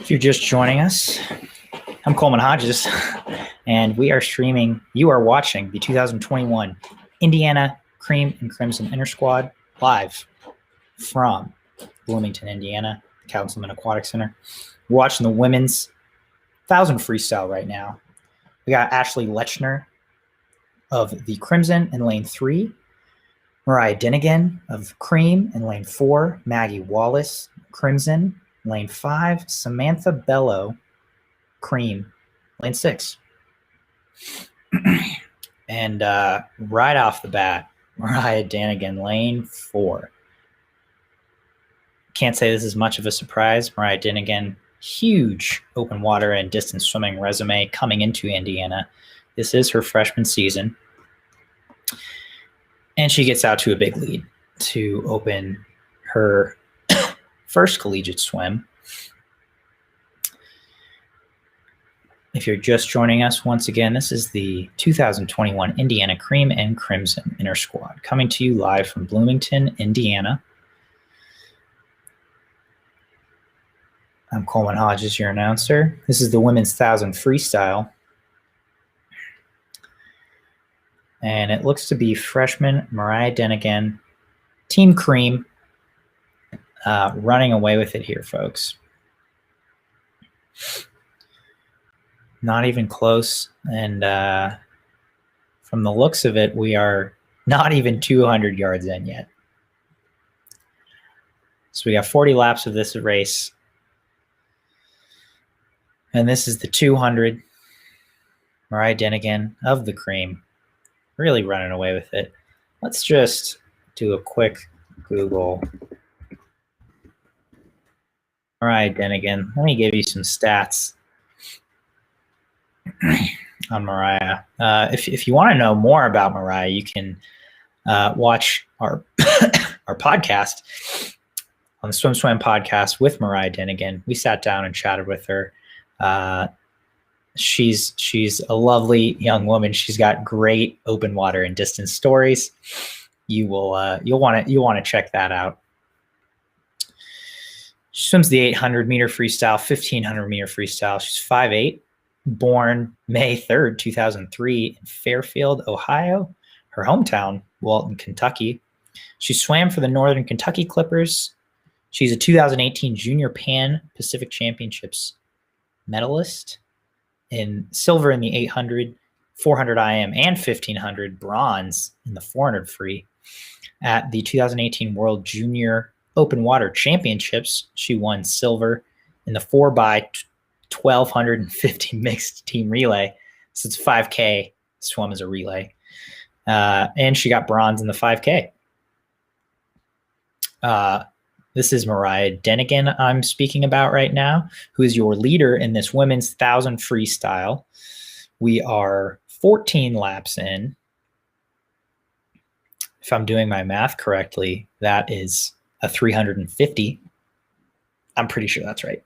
If you're just joining us, I'm Coleman Hodges, and we are streaming. You are watching the 2021 Indiana Cream and Crimson Intrasquad live from Bloomington, Indiana, Councilman Aquatic Center. We're watching the women's 1,000 freestyle right now. We got Ashley Lechner of the Crimson in lane 3, Mariah Dinnigan of Cream in lane 4, Maggie Wallace, Crimson, lane 5, Samantha Bellow, Cream, lane 6. And right off the bat, Mariah Dinnigan, lane 4. Can't say this is much of a surprise. Mariah Dinnigan, huge open water and distance swimming resume coming into Indiana. This is her freshman season. And she gets out to a big lead to open her first collegiate swim. If you're just joining us, once again, this is the 2021 Indiana Cream and Crimson Intrasquad coming to you live from Bloomington, Indiana. I'm Coleman Hodges, your announcer. This is the women's 1,000 freestyle. And it looks to be freshman Mariah Dinnigan, Team Cream, running away with it here, folks. Not even close. And from the looks of it, we are not even 200 yards in yet. So we got 40 laps of this race. And this is the 200. Mariah Dinnigan of the Cream. Really running away with it. Let's just do a quick Google. Mariah Dinnigan. Let me give you some stats on Mariah. If you want to know more about Mariah, you can watch our our podcast on the SwimSwam podcast with Mariah Dinnigan. We sat down and chatted with her. She's a lovely young woman. She's got great open water and distance stories. You'll want to check that out. She swims the 800 meter freestyle, 1500 meter freestyle. She's 5'8", born May 3rd, 2003 in Fairfield, Ohio. Her hometown, Walton, Kentucky. She swam for the Northern Kentucky Clippers. She's a 2018 Junior Pan Pacific Championships medalist. In silver in the 800, 400 IM, and 1500, bronze in the 400 free. At the 2018 World Junior Open Water Championships, she won silver in the 4x1250 mixed team relay. So it's 5K swum as a relay. And she got bronze in the 5K. This is Mariah Dinnigan I'm speaking about right now, who is your leader in this women's 1,000 freestyle. We are 14 laps in. If I'm doing my math correctly, that is a 350. I'm pretty sure that's right.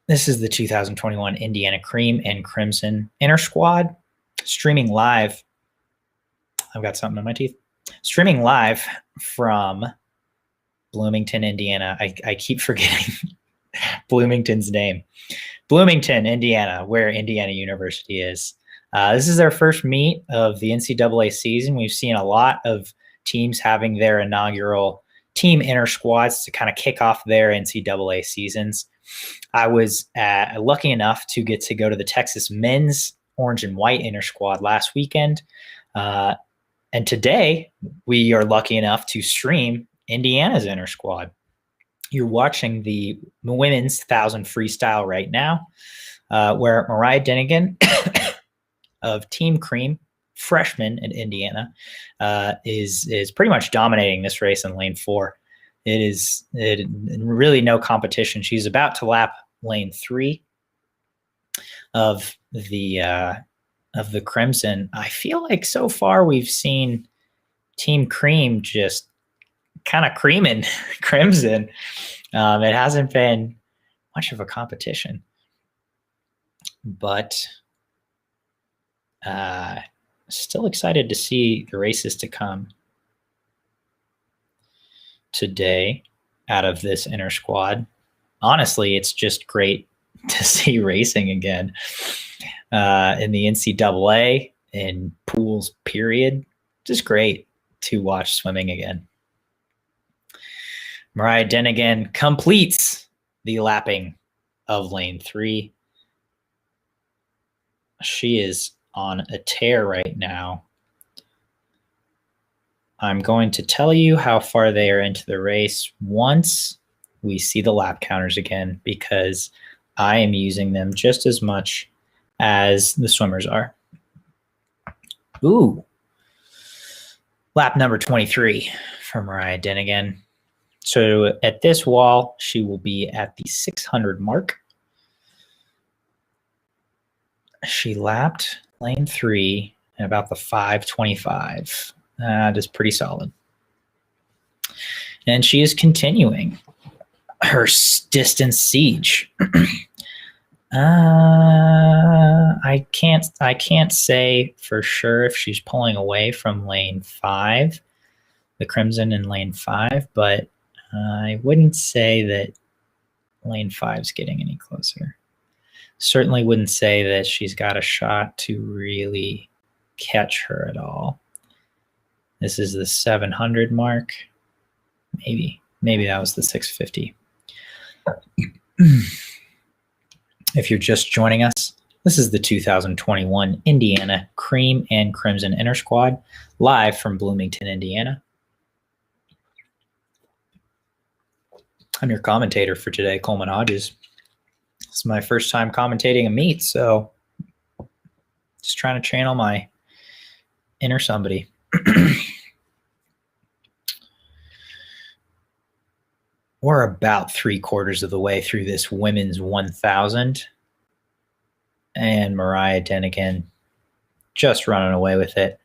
This is the 2021 Indiana Cream and Crimson Intrasquad, streaming live. I've got something in my teeth. Streaming live from Bloomington, Indiana. I keep forgetting Bloomington's name. Bloomington, Indiana, where Indiana University is. This is their first meet of the NCAA season. We've seen a lot of teams having their inaugural team inter-squads to kind of kick off their NCAA seasons. I was lucky enough to get to go to the Texas men's orange and white inter-squad last weekend. And today, we are lucky enough to stream Indiana's Intrasquad. You're watching the women's 1,000 freestyle right now, where Mariah Dinnigan of Team Cream, freshman in Indiana, is pretty much dominating this race in lane 4. It is really no competition. She's about to lap lane 3 of the Crimson. I feel like so far we've seen Team Cream just kind of creaming Crimson. It hasn't been much of a competition, but still excited to see the races to come today out of this Intrasquad. honestly, it's just great to see racing again in the NCAA, in pools, period. Just great to watch swimming again. Mariah Denigan completes the lapping of lane 3. She is on a tear right now. I'm going to tell you how far they are into the race once we see the lap counters again, because I am using them just as much as the swimmers are. Ooh. Lap number 23 for Mariah Denigan. So at this wall, she will be at the 600 mark. She lapped lane 3 in about the 5:25. That is pretty solid. And she is continuing her distance siege. I can't say for sure if she's pulling away from lane 5, the Crimson in lane 5, but I wouldn't say that lane 5 is getting any closer. Certainly wouldn't say that she's got a shot to really catch her at all. This is the 700 mark. Maybe that was the 650. If you're just joining us, this is the 2021 Indiana Cream and Crimson Intrasquad, live from Bloomington, Indiana. I'm your commentator for today, Coleman Hodges. This is my first time commentating a meet, so just trying to channel my inner somebody. We're about 3/4 of the way through this women's 1000, and Mariah Denigan just running away with it.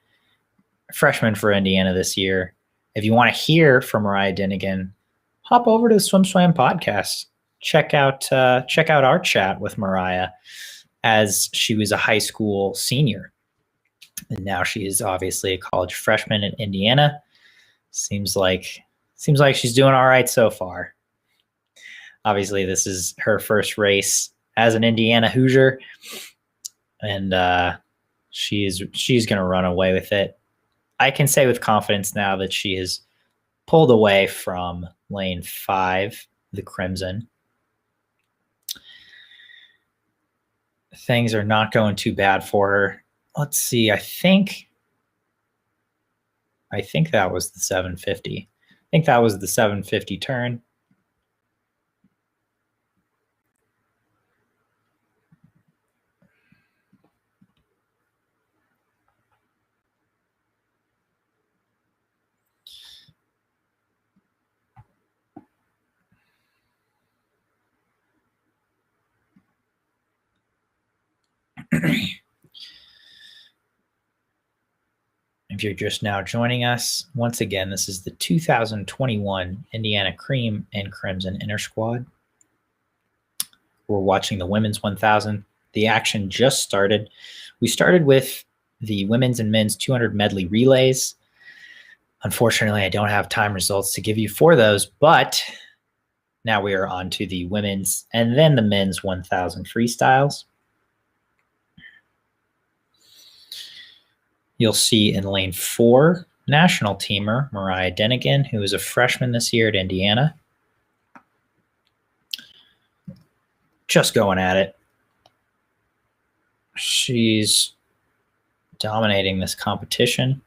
Freshman for Indiana this year. If you want to hear from Mariah Denigan, hop over to the SwimSwam podcast. Check out our chat with Mariah as she was a high school senior, and now she is obviously a college freshman at Indiana. Seems like she's doing all right so far. Obviously, this is her first race as an Indiana Hoosier, and she's going to run away with it. I can say with confidence now that she has pulled away from lane 5, the Crimson. Things are not going too bad for her. Let's see. I think that was the 750. I think that was the 750 turn. If you're just now joining us, once again, this is the 2021 Indiana Cream and Crimson Intrasquad. We're watching the women's 1000. The action just started. We started with the women's and men's 200 medley relays. Unfortunately, I don't have time results to give you for those, but now we are on to the women's and then the men's 1000 freestyles. You'll see in lane 4, national teamer Mariah Denigan, who is a freshman this year at Indiana. Just going at it. She's dominating this competition.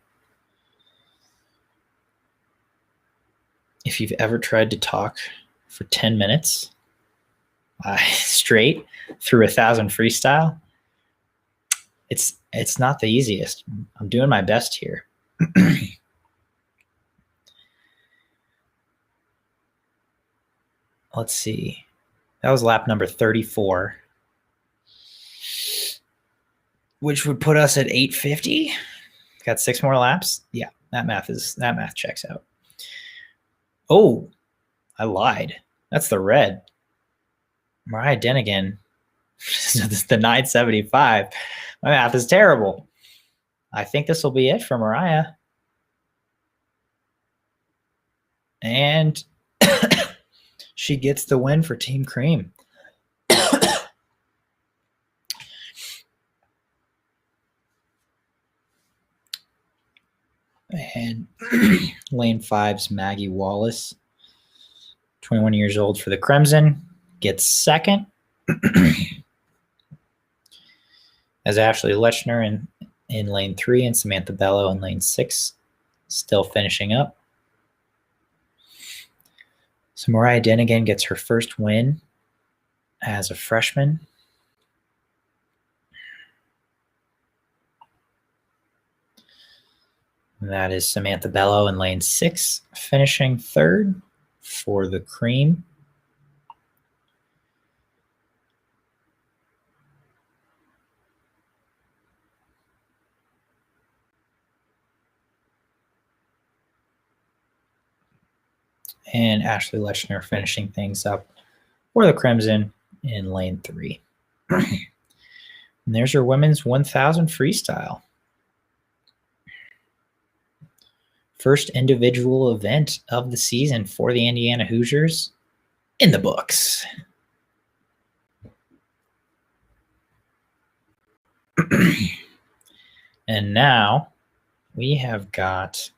If you've ever tried to talk for 10 minutes straight through 1000 freestyle, it's not the easiest. I'm doing my best here. Let's see. That was lap number 34, which would put us at 850. Got 6 more laps. Yeah, that math checks out. Oh, I lied. That's the red. Mariah Denigan. The 975. My math is terrible. I think this will be it for Mariah. And She gets the win for Team Cream. And lane 5's Maggie Wallace, 21 years old for the Crimson, gets second. As Ashley Lechner in lane 3 and Samantha Bellow in lane 6, still finishing up. So Mariah Dennigan gets her first win as a freshman. That is Samantha Bellow in lane 6, finishing third for the Cream. And Ashley Lechner finishing things up for the Crimson in lane 3. And there's your women's 1,000 freestyle. First individual event of the season for the Indiana Hoosiers in the books. And now we have got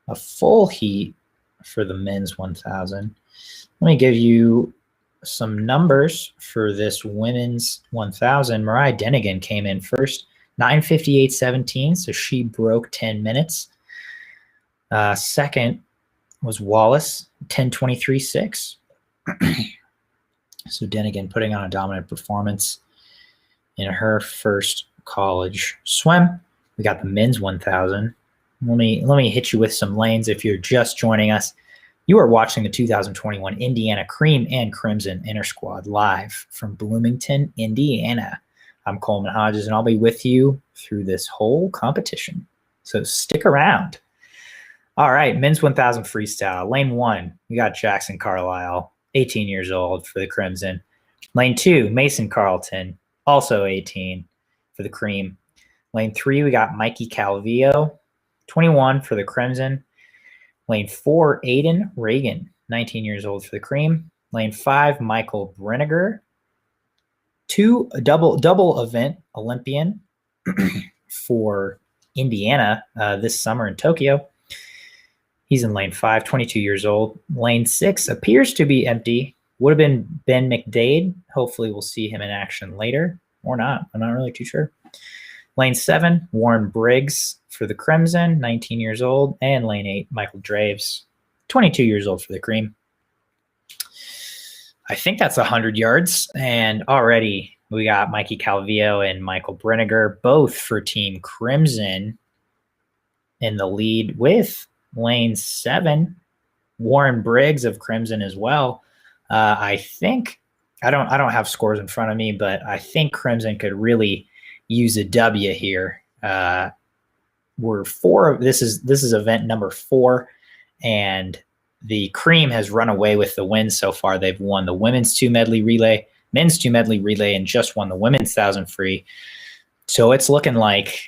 a full heat for the men's 1,000. Let me give you some numbers for this women's 1,000. Mariah Dennigan came in first, 9:58.17, so she broke 10 minutes. Second was Wallace, 10:23.6. So Dennigan putting on a dominant performance in her first college swim. We got the men's 1,000. Let me hit you with some lanes if you're just joining us. You are watching the 2021 Indiana Cream and Crimson Intrasquad live from Bloomington, Indiana. I'm Coleman Hodges, and I'll be with you through this whole competition. So stick around. All right, men's 1,000 freestyle. Lane 1, we got Jackson Carlisle, 18 years old for the Crimson. Lane 2, Mason Carlton, also 18 for the Cream. Lane 3, we got Mikey Calvillo, 21 for the Crimson. Lane 4, Aiden Reagan, 19 years old for the Cream. Lane 5, Michael Berniger, double event Olympian for Indiana this summer in Tokyo. He's in lane 5, 22 years old. Lane 6 appears to be empty. Would have been Ben McDade. Hopefully we'll see him in action later or not. I'm not really too sure. Lane 7, Warren Briggs for the Crimson, 19 years old. And lane 8, Michael Draves, 22 years old for the Cream. I think that's 100 yards. And already we got Mikey Calvillo and Michael Berniger, both for Team Crimson, in the lead with lane 7, Warren Briggs of Crimson as well. I think I don't have scores in front of me, but I think Crimson could really use a W here. We're 4. This is event number 4, and the Cream has run away with the win so far. They've won the women's 2 medley relay, men's 2 medley relay, and just won the women's 1,000 free. So it's looking like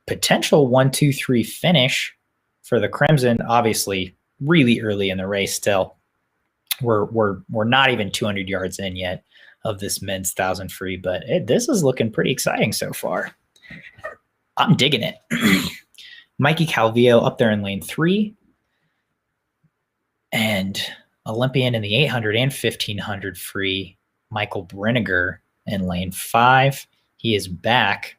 potential 1-2-3 finish for the Crimson. Obviously, really early in the race still. We're not even 200 yards in yet of this men's 1,000 free, but this is looking pretty exciting so far. I'm digging it. Mikey Calvillo up there in lane 3, and Olympian in the 800 and 1,500 free, Michael Berniger in lane 5. He is back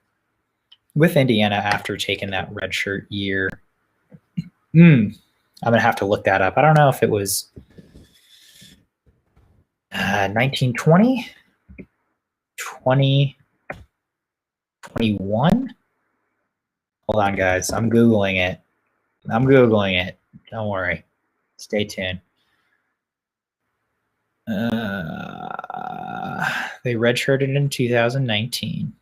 with Indiana after taking that redshirt year. I'm going to have to look that up. I don't know if it was 1920, 2021. Hold on, guys. I'm Googling it. Don't worry. Stay tuned. They redshirted in 2019.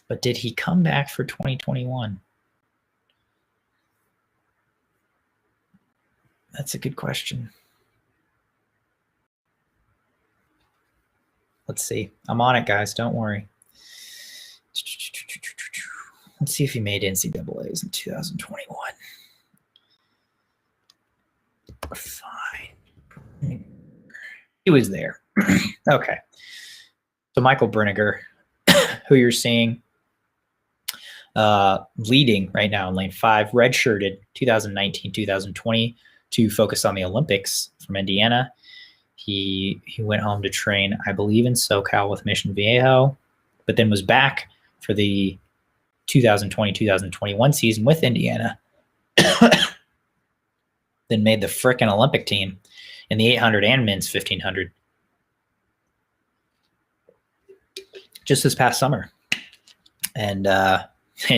But did he come back for 2021? That's a good question. Let's see. I'm on it, guys. Don't worry. Let's see if he made NCAAs in 2021. Fine. He was there. Okay. So Michael Berniger, who you're seeing leading right now in lane 5, redshirted 2019, 2020 to focus on the Olympics from Indiana. He went home to train, I believe, in SoCal with Mission Viejo, but then was back for the 2020-2021 season with Indiana. Then made the frickin' Olympic team in the 800 and men's 1500 just this past summer. And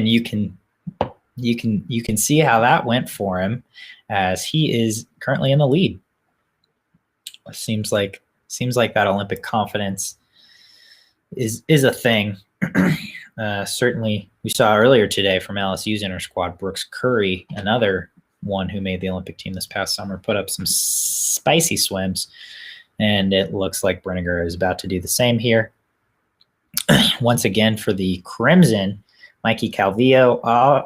you can see how that went for him, as he is currently in the lead. Seems like that Olympic confidence is a thing. Certainly, we saw earlier today from LSU's Intrasquad, Brooks Curry, another one who made the Olympic team this past summer, put up some spicy swims, and it looks like Berniger is about to do the same here. Once again for the Crimson, Mikey Calvillo,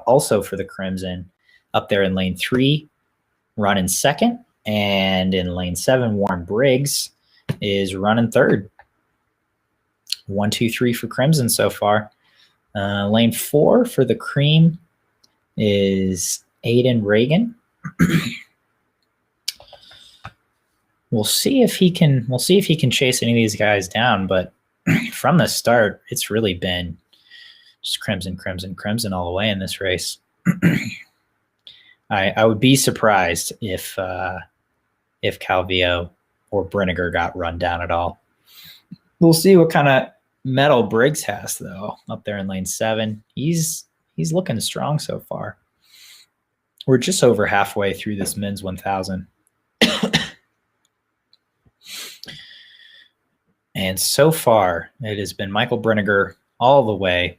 also for the Crimson, up there in lane 3, running second, and in lane 7, Warren Briggs is running third. 1, 2, 3 for Crimson so far. Lane 4 for the Cream is Aiden Reagan. We'll see if he can chase any of these guys down, but from the start, it's really been just Crimson, Crimson, Crimson all the way in this race. I would be surprised if Calvillo or Berniger got run down at all. We'll see what kind of medal Briggs has, though, up there in lane 7. He's looking strong so far. We're just over halfway through this men's 1000. And so far, it has been Michael Berniger all the way.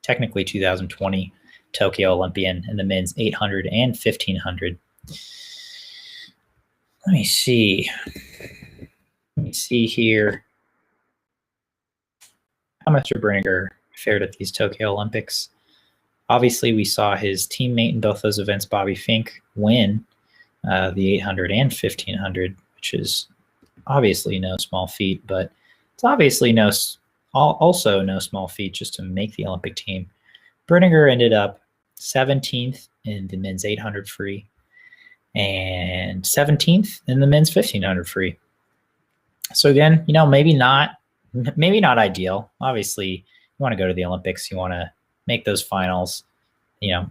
technically 2020 Tokyo Olympian in the men's 800 and 1500. Let me see here how Mr. Berniger fared at these Tokyo Olympics. Obviously, we saw his teammate in both those events, Bobby Fink, win the 800 and 1500, which is obviously no small feat, but it's obviously also no small feat just to make the Olympic team. Berniger ended up 17th in the men's 800 free and 17th in the men's 1500 free. So again, maybe not ideal. Obviously, you want to go to the Olympics, you want to make those finals,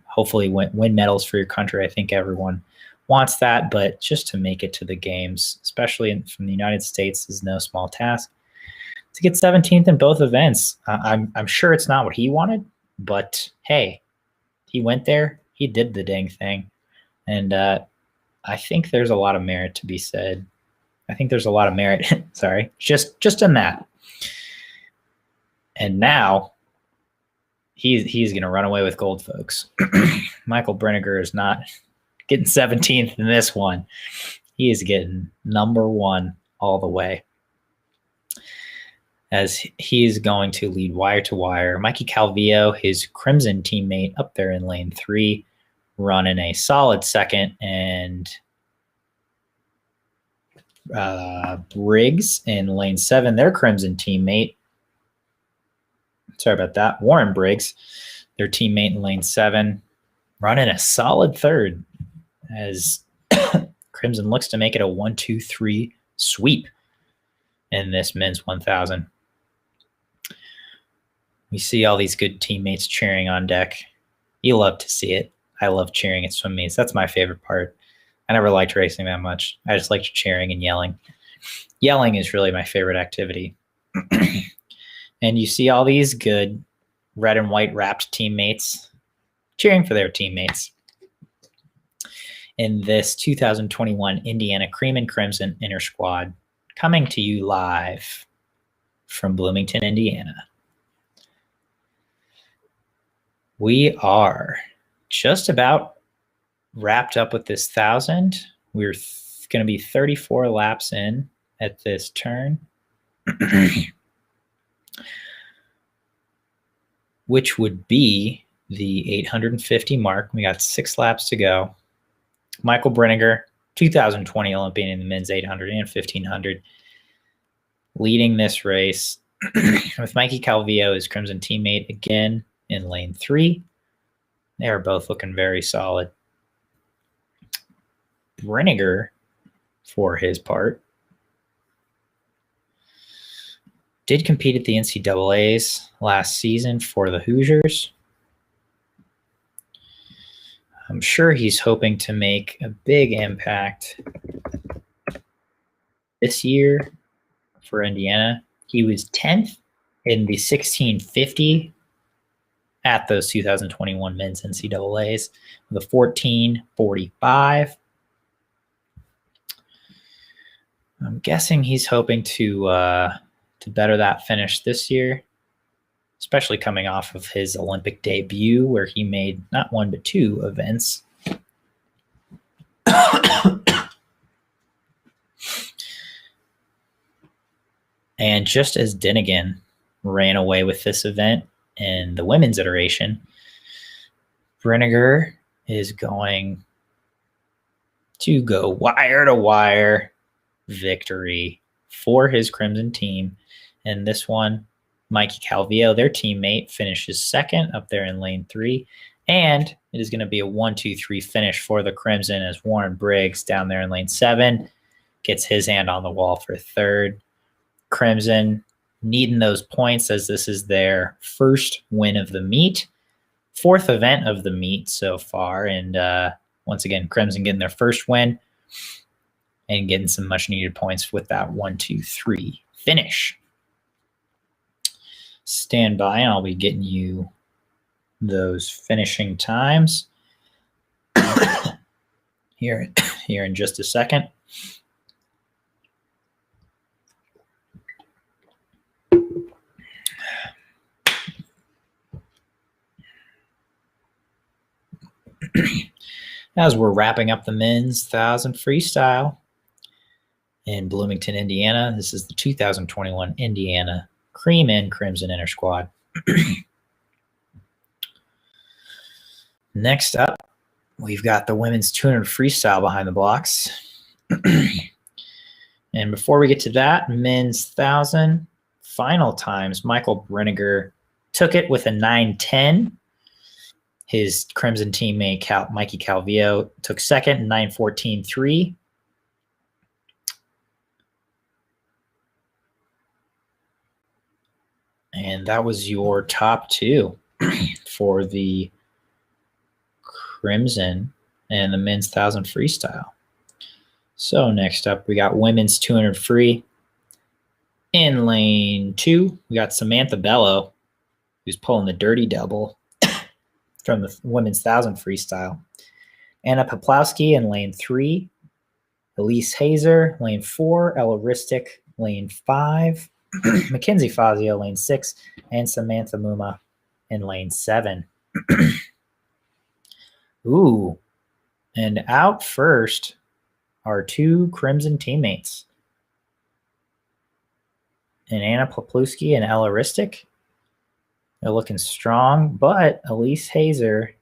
hopefully win medals for your country. I think everyone wants that, but just to make it to the games, especially from the United States, is no small task. To get 17th in both events, I'm sure it's not what he wanted, but hey, he went there, he did the dang thing, and I think there's a lot of merit to be said. I think there's a lot of merit, sorry, just in that. And now he's going to run away with gold, folks. Michael Berniger is not getting 17th in this one. He is getting number 1 all the way, as he's going to lead wire to wire. Mikey Calvillo, his Crimson teammate, up there in lane 3, running a solid second, and Briggs in lane 7, their Crimson teammate. Sorry about that. Warren Briggs, their teammate in lane 7, running a solid third, as Crimson looks to make it a 1-2-3 sweep in this men's 1000. We see all these good teammates cheering on deck. You love to see it. I love cheering at swim meets. That's my favorite part. I never liked racing that much. I just liked cheering and yelling. Yelling is really my favorite activity. And you see all these good red and white wrapped teammates cheering for their teammates in this 2021 Indiana Cream and Crimson Intrasquad, coming to you live from Bloomington, Indiana. We are just about wrapped up with this 1000. We're going to be 34 laps in at this turn, which would be the 850 mark. We got 6 laps to go. Michael Berniger 2020 Olympian in the men's 800 and 1500, leading this race with Mikey Calvillo, his Crimson teammate, again in lane 3. They are both looking very solid. Berniger, for his part, did compete at the NCAAs last season for the Hoosiers. I'm sure he's hoping to make a big impact this year for Indiana. He was 10th in the 1650 at those 2021 men's NCAAs with a 14:45. I'm guessing he's hoping to better that finish this year, especially coming off of his Olympic debut where he made not one but 2 events. And just as Dinnigan ran away with this event in the women's iteration, Berniger is going to go wire-to-wire victory for his Crimson team. And this one, Mikey Calvillo, their teammate, finishes second up there in lane 3. And it is going to be a 1-2-3 finish for the Crimson as Warren Briggs down there in lane 7 gets his hand on the wall for third. Crimson needing those points as this is their first win of the meet, 4th event of the meet so far. And once again, Crimson getting their first win and getting some much needed points with that 1-2-3 finish. Stand by and I'll be getting you those finishing times here in just a second. As we're wrapping up the men's 1,000 freestyle in Bloomington, Indiana, this is the 2021 Indiana Cream and Crimson Intrasquad. Next up, we've got the women's 200 freestyle behind the blocks. And before we get to that, men's 1,000 final times, Michael Berniger took it with a 9:10. His Crimson teammate, Mikey Calvillo, took second, 9:14.3. And that was your top 2 for the Crimson and the men's 1,000 freestyle. So next up, we got women's 200 free. In lane 2, we got Samantha Bellow, who's pulling the dirty double from the women's 1,000 freestyle. Anna Poplawski in lane 3. Elise Hazer, lane 4. Ella Ristic, lane 5. Mackenzie Fazio, lane 6. And Samantha Muma in lane 7. Ooh. And out first are 2 Crimson teammates. And Anna Poplawski and Ella Ristic. They're looking strong, but Elise Hazer,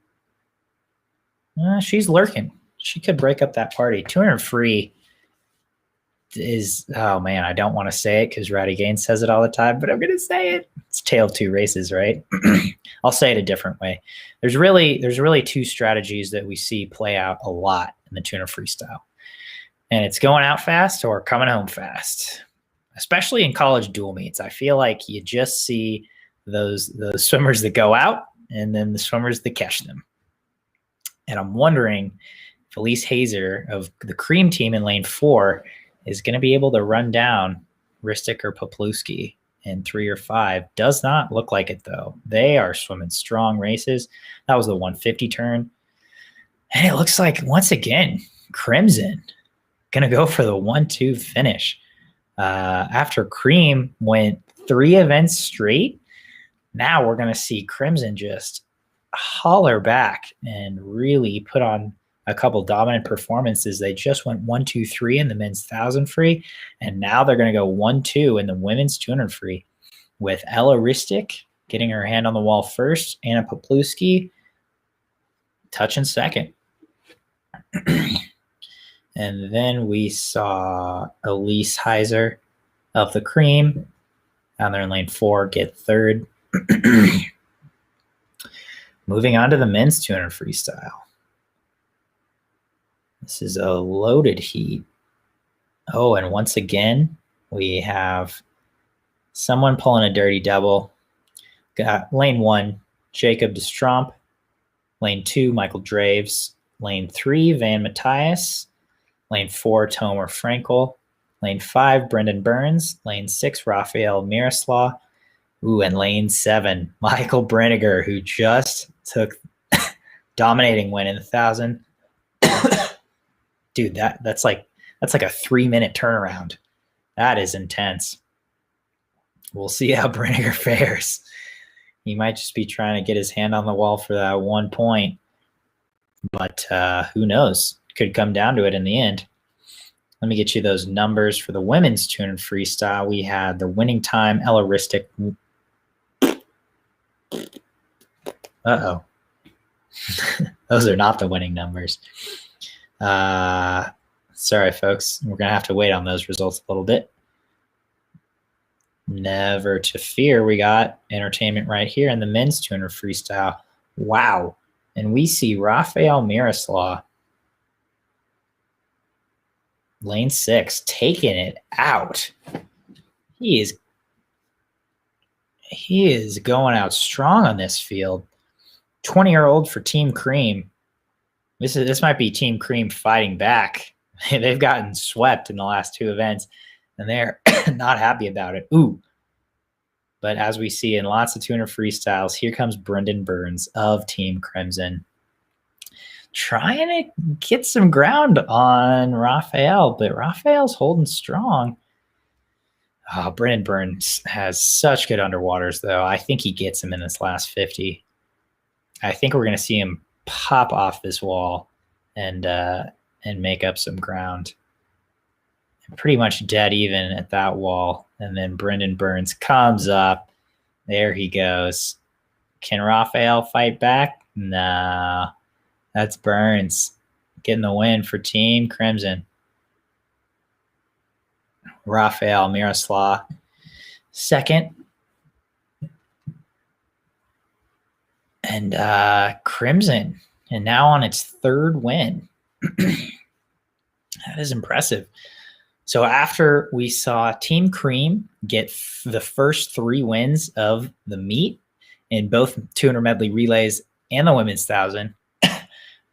she's lurking. She could break up that party. 200 free is, oh man, I don't want to say it because Ratty Gaines says it all the time, but I'm going to say it. It's tale of 2 races, right? I'll say it a different way. There's really 2 strategies that we see play out a lot in the 200 freestyle. And it's going out fast or coming home fast, especially in college dual meets. I feel like you just see those swimmers that go out and then the swimmers that catch them. And I'm wondering if Elise Hazer of the Cream team in lane 4 is going to be able to run down Ristic or Poplawski in 3 or 5. Does not look like it, though. They are swimming strong races. That was the 150 turn. And it looks like, once again, Crimson going to go for the 1-2 finish. After Cream went 3 events straight, now we're going to see Crimson just holler back and really put on a couple dominant performances. They just went 1-2-3 in the men's 1,000 free, and now they're going to go 1-2 in the women's 200 free with Ella Ristic getting her hand on the wall first, Anna Poplawski touching second. And then we saw Elise Heiser of the Cream down there in lane 4 get third. Moving on to the men's 200 freestyle. This is a loaded heat. Oh, and once again, we have someone pulling a dirty double. Got lane 1, Jacob de Stromp. Lane 2, Michael Draves. Lane 3, Van Matthias. Lane 4, Tomer Frankel. Lane 5, Brendan Burns. Lane 6, Raphael Miroslav. Ooh, and lane 7, Michael Berniger, who just took dominating win in the 1,000. Dude, that's like a 3-minute turnaround. That is intense. We'll see how Berniger fares. He might just be trying to get his hand on the wall for that 1 point. But who knows? Could come down to it in the end. Let me get you those numbers for the women's 200 freestyle. We had the winning time, Ella Ristic. Uh-oh. Those are not the winning numbers. Sorry, folks. We're going to have to wait on those results a little bit. Never to fear. We got entertainment right here in the men's 200 freestyle. Wow. And we see Raphael Miroslav, lane 6, taking it out. He is going out strong on this field. 20-year-old for Team Cream. This might be Team Cream fighting back. They've gotten swept in the last 2 events, and they're not happy about it. Ooh. But as we see in lots of 200 freestyles, here comes Brendan Burns of Team Crimson, trying to get some ground on Raphael, but Raphael's holding strong. Oh, Brendan Burns has such good underwaters, though. I think he gets him in this last 50. I think we're going to see him pop off this wall and make up some ground. Pretty much dead even at that wall. And then Brendan Burns comes up. There he goes. Can Raphael fight back? No. That's Burns getting the win for Team Crimson. Raphael Miroslav second. And Crimson, and now on its 3rd win. That is impressive. So after we saw Team Cream get the first 3 wins of the meet in both 200 medley relays and the women's 1,000,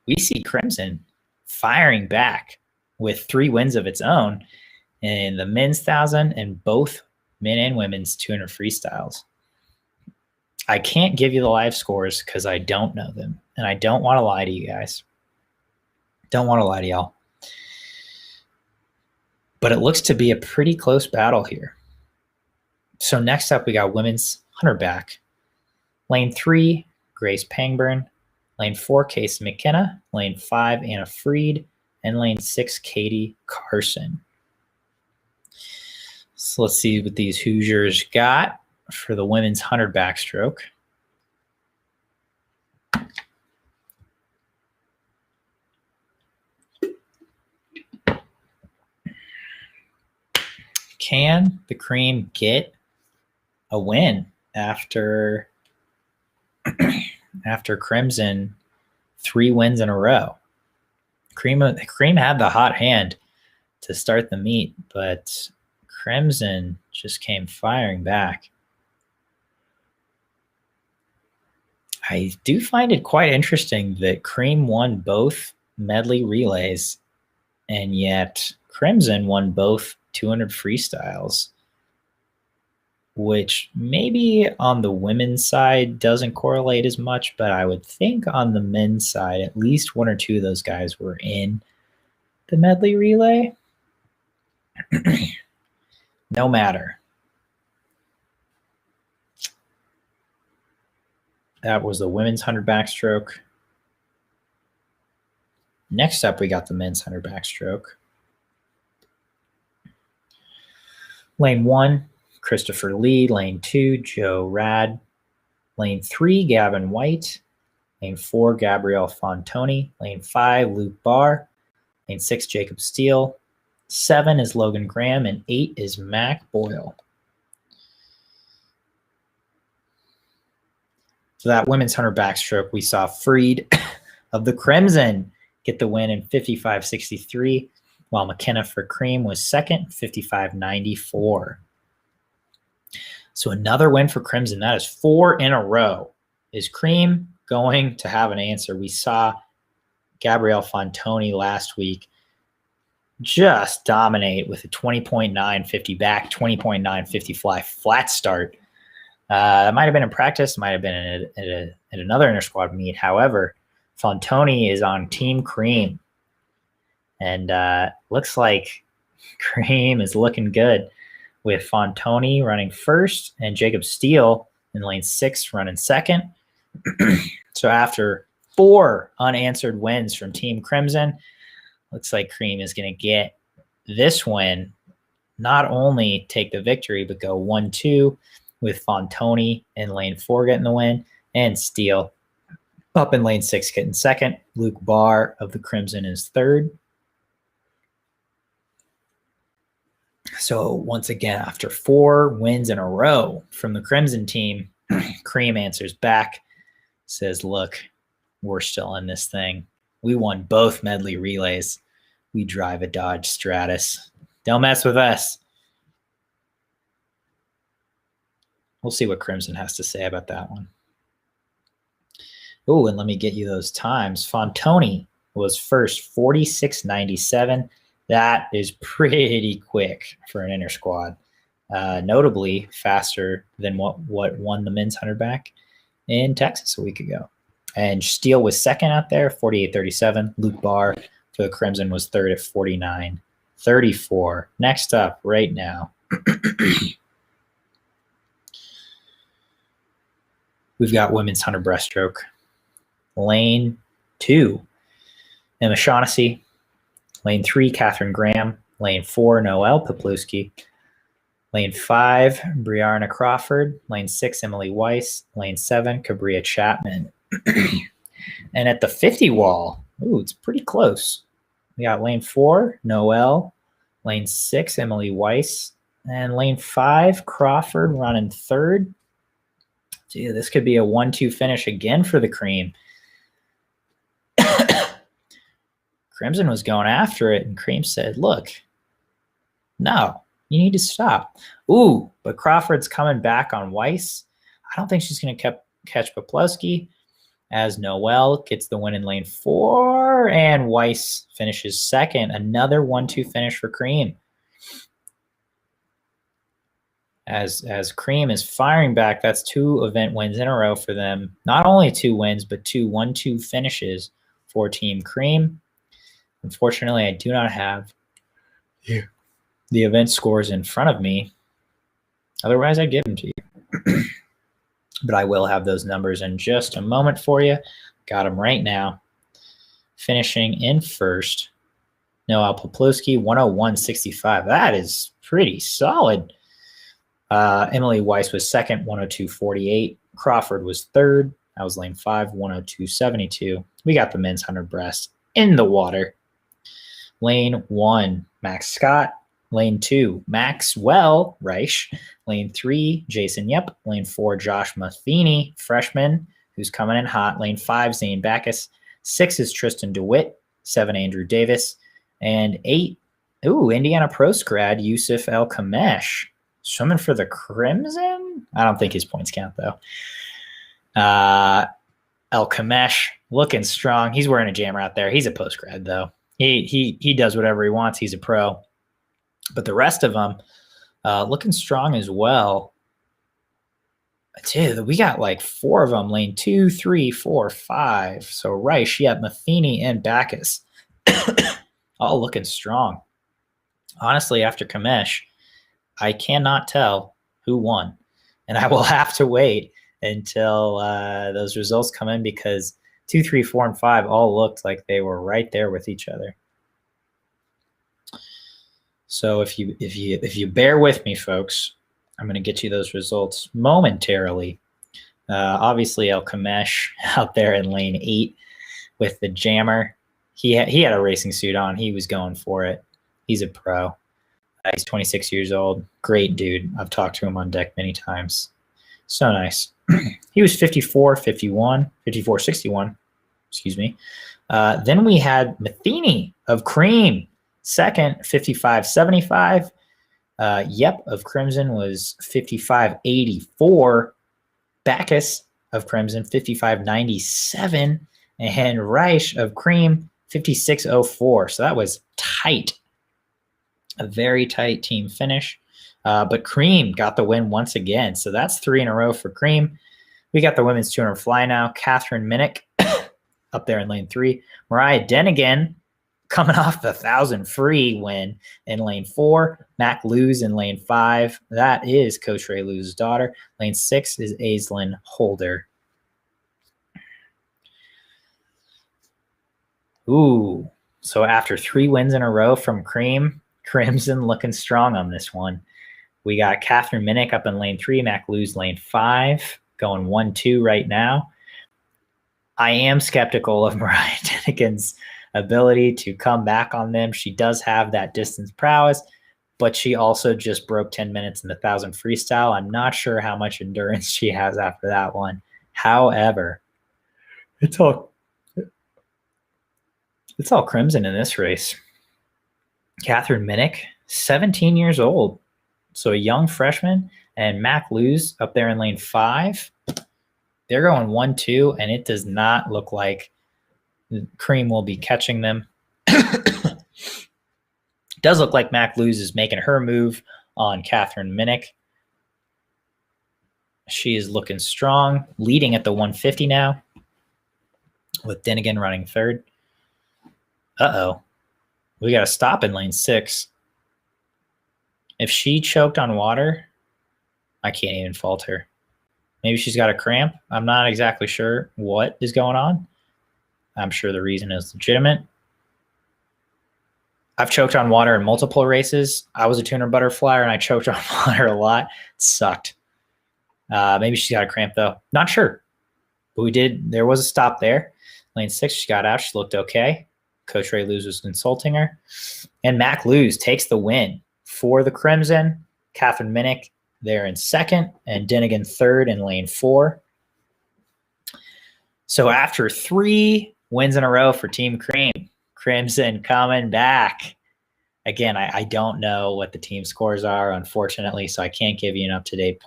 we see Crimson firing back with 3 wins of its own in the men's 1,000 and both men and women's 200 freestyles. I can't give you the live scores because I don't know them, and I don't want to lie to you guys. Don't want to lie to y'all. But it looks to be a pretty close battle here. So next up, we got women's 100 back. Lane 3, Grace Pangburn. Lane 4, Casey McKenna. Lane 5, Anna Freed. And lane 6, Katie Carson. So let's see what these Hoosiers got for the women's 100 backstroke. Can the Cream get a win after Crimson 3 wins in a row? Cream had the hot hand to start the meet, but Crimson just came firing back. I do find it quite interesting that Cream won both medley relays, and yet Crimson won both 200 freestyles, which maybe on the women's side doesn't correlate as much, but I would think on the men's side, at least 1 or 2 of those guys were in the medley relay. No matter. That was the women's 100 backstroke. Next up, we got the men's 100 backstroke. Lane 1, Christopher Lee. Lane 2, Joe Rad. Lane 3, Gavin White. Lane 4, Gabrielle Fontoni. Lane 5, Luke Barr. Lane 6, Jacob Steele. 7 is Logan Graham, and 8 is Mac Boyle. So that women's 100 backstroke, we saw Freed of the Crimson get the win in 55.63, while McKenna for Cream was second, 55.94. So another win for Crimson. That is 4 in a row. Is Cream going to have an answer? We saw Gabrielle Fontoni last week just dominate with a 20.950 back, 20.950 fly flat start. That might have been in practice, might have been at another inter-squad meet. However, Fontoni is on Team Cream. And looks like Cream is looking good with Fontoni running first and Jacob Steele in lane 6 running second. So after 4 unanswered wins from Team Crimson, looks like Cream is going to get this win, not only take the victory, but go 1-2 with Fontoni in lane 4 getting the win and Steele up in lane 6 getting second. Luke Barr of the Crimson is third. So once again, after 4 wins in a row from the Crimson team, Cream answers back, says, look, we're still in this thing. We won both medley relays. We drive a Dodge Stratus. Don't mess with us. We'll see what Crimson has to say about that one. Oh, and let me get you those times. Fontoni was first, 46.97. That is pretty quick for an inter squad. Notably faster than what won the men's 100 back in Texas a week ago. And Steele was second out there, 48.37. Luke Barr for the Crimson was third at 49.34. Next up right now, we've got women's 100 breaststroke. Lane 2, Emma Shaughnessy. Lane 3, Catherine Graham. Lane 4, Noelle Poplewski. Lane 5, Briarna Crawford. Lane 6, Emily Weiss. Lane 7, Cabria Chapman. And at the 50 wall, ooh, it's pretty close. We got lane 4, Noelle. Lane 6, Emily Weiss. And lane 5, Crawford running third. Gee, this could be a 1-2 finish again for the Cream. Crimson was going after it, and Cream said, look, no, you need to stop. Ooh, but Crawford's coming back on Weiss. I don't think she's going to catch Poplewski, as Noelle gets the win in lane 4, and Weiss finishes second. Another 1-2 finish for Cream. As Cream is firing back, that's 2 event wins in a row for them. Not only 2 wins, but 2 1-2 finishes for Team Cream. Unfortunately, I do not have the event scores in front of me. Otherwise, I'd give them to you. But I will have those numbers in just a moment for you. Got them right now. Finishing in first, Noelle Poplewski, 101.65. That is pretty solid. Emily Weiss was second, 102.48. Crawford was third. That was lane 5, 102.72. We got the men's 100 breast in the water. Lane 1, Max Scott. Lane 2, Maxwell Reich. Lane 3, Jason Yep. Lane 4, Josh Matheny, freshman, who's coming in hot. Lane 5, Zane Backus. 6 is Tristan DeWitt. 7, Andrew Davis. And 8, Indiana Post grad, Yusuf El Kamesh. Swimming for the Crimson? I don't think his points count, though. El Kamesh looking strong. He's wearing a jammer out there. He's a post grad, though. He does whatever he wants. He's a pro. But the rest of them looking strong as well. Dude, we got like 4 of them. Lane 2, 3, 4, 5. So Reich, Matheny, and Backus all looking strong. Honestly, after Kamesh, I cannot tell who won. And I will have to wait until those results come in, because 2, 3, 4, and 5 all looked like they were right there with each other. So if you bear with me, folks, I'm going to get you those results momentarily. Obviously, El Kamesh out there in lane 8 with the jammer. He had a racing suit on. He was going for it. He's a pro. He's 26 years old. Great dude. I've talked to him on deck many times. So nice. He was 54-61. Excuse me. Then we had Matheny of Cream, second, 55-75. Yep of Crimson was 55-84. Bacchus of Crimson, 55-97. And Reich of Cream, 56-04. So that was tight. A very tight team finish. But Cream got the win once again. So that's 3 in a row for Cream. We got the women's 200 fly now. Catherine Minnick up there in lane 3. Mariah Denigan coming off the 1,000 free win in lane 4. Mac Luz in lane 5. That is Coach Ray Luz's daughter. Lane 6 is Aislinn Holder. Ooh. So after 3 wins in a row from Cream, Crimson looking strong on this one. We got Catherine Minnick up in lane 3, Mac Luz lane 5, going 1-2 right now. I am skeptical of Mariah Denigan's ability to come back on them. She does have that distance prowess, but she also just broke 10 minutes in the 1,000 freestyle. I'm not sure how much endurance she has after that one. However, it's all Crimson in this race. Catherine Minnick, 17 years old. So a young freshman, and Mac Luz up there in lane 5. They're going 1-2, and it does not look like Cream will be catching them. It does look like Mac Luz is making her move on Catherine Minnick. She is looking strong, leading at the 150 now, with Denigan running third. Uh-oh. We got to stop in lane 6. If she choked on water, I can't even fault her. Maybe she's got a cramp. I'm not exactly sure what is going on. I'm sure the reason is legitimate. I've choked on water in multiple races. I was a tuner butterflyer, and I choked on water a lot. It sucked. Maybe she's got a cramp, though. Not sure. But there was a stop there. Lane 6, she got out. She looked okay. Coach Ray Luz was consulting her. And Mac Luz takes the win for the Crimson. Catherine Minnick there in second, and Denigan third in lane 4. So after 3 wins in a row for Team Cream, Crimson coming back. Again, I don't know what the team scores are, unfortunately, so I can't give you an up-to-date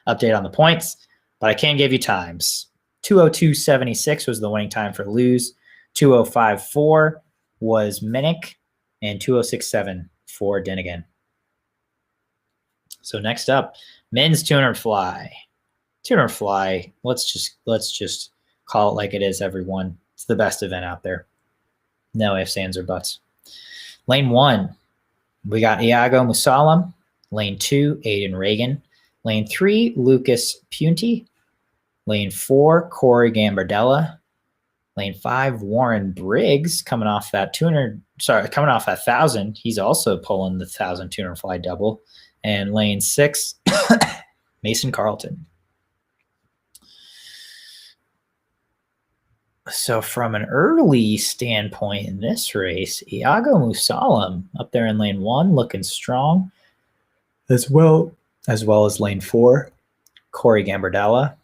update on the points, but I can give you times. 2:02.76 was the winning time for Luz. 2:05.4 was Minnick, and 2:06.7 for Denigan. So next up, men's tuner fly. Tuner fly, let's just call it like it is, everyone. It's the best event out there. No ifs, ands, or buts. Lane 1, we got Iago Musalam. Lane 2, Aiden Reagan. Lane 3, Lucas Punti. Lane 4, Corey Gambardella. Lane 5, Warren Briggs coming off that 1,000. He's also pulling the 1,000 tuner fly double. And lane 6, Mason Carlton. So from an early standpoint in this race, Iago Musalam up there in lane 1 looking strong, as well as lane 4, Corey Gambardella.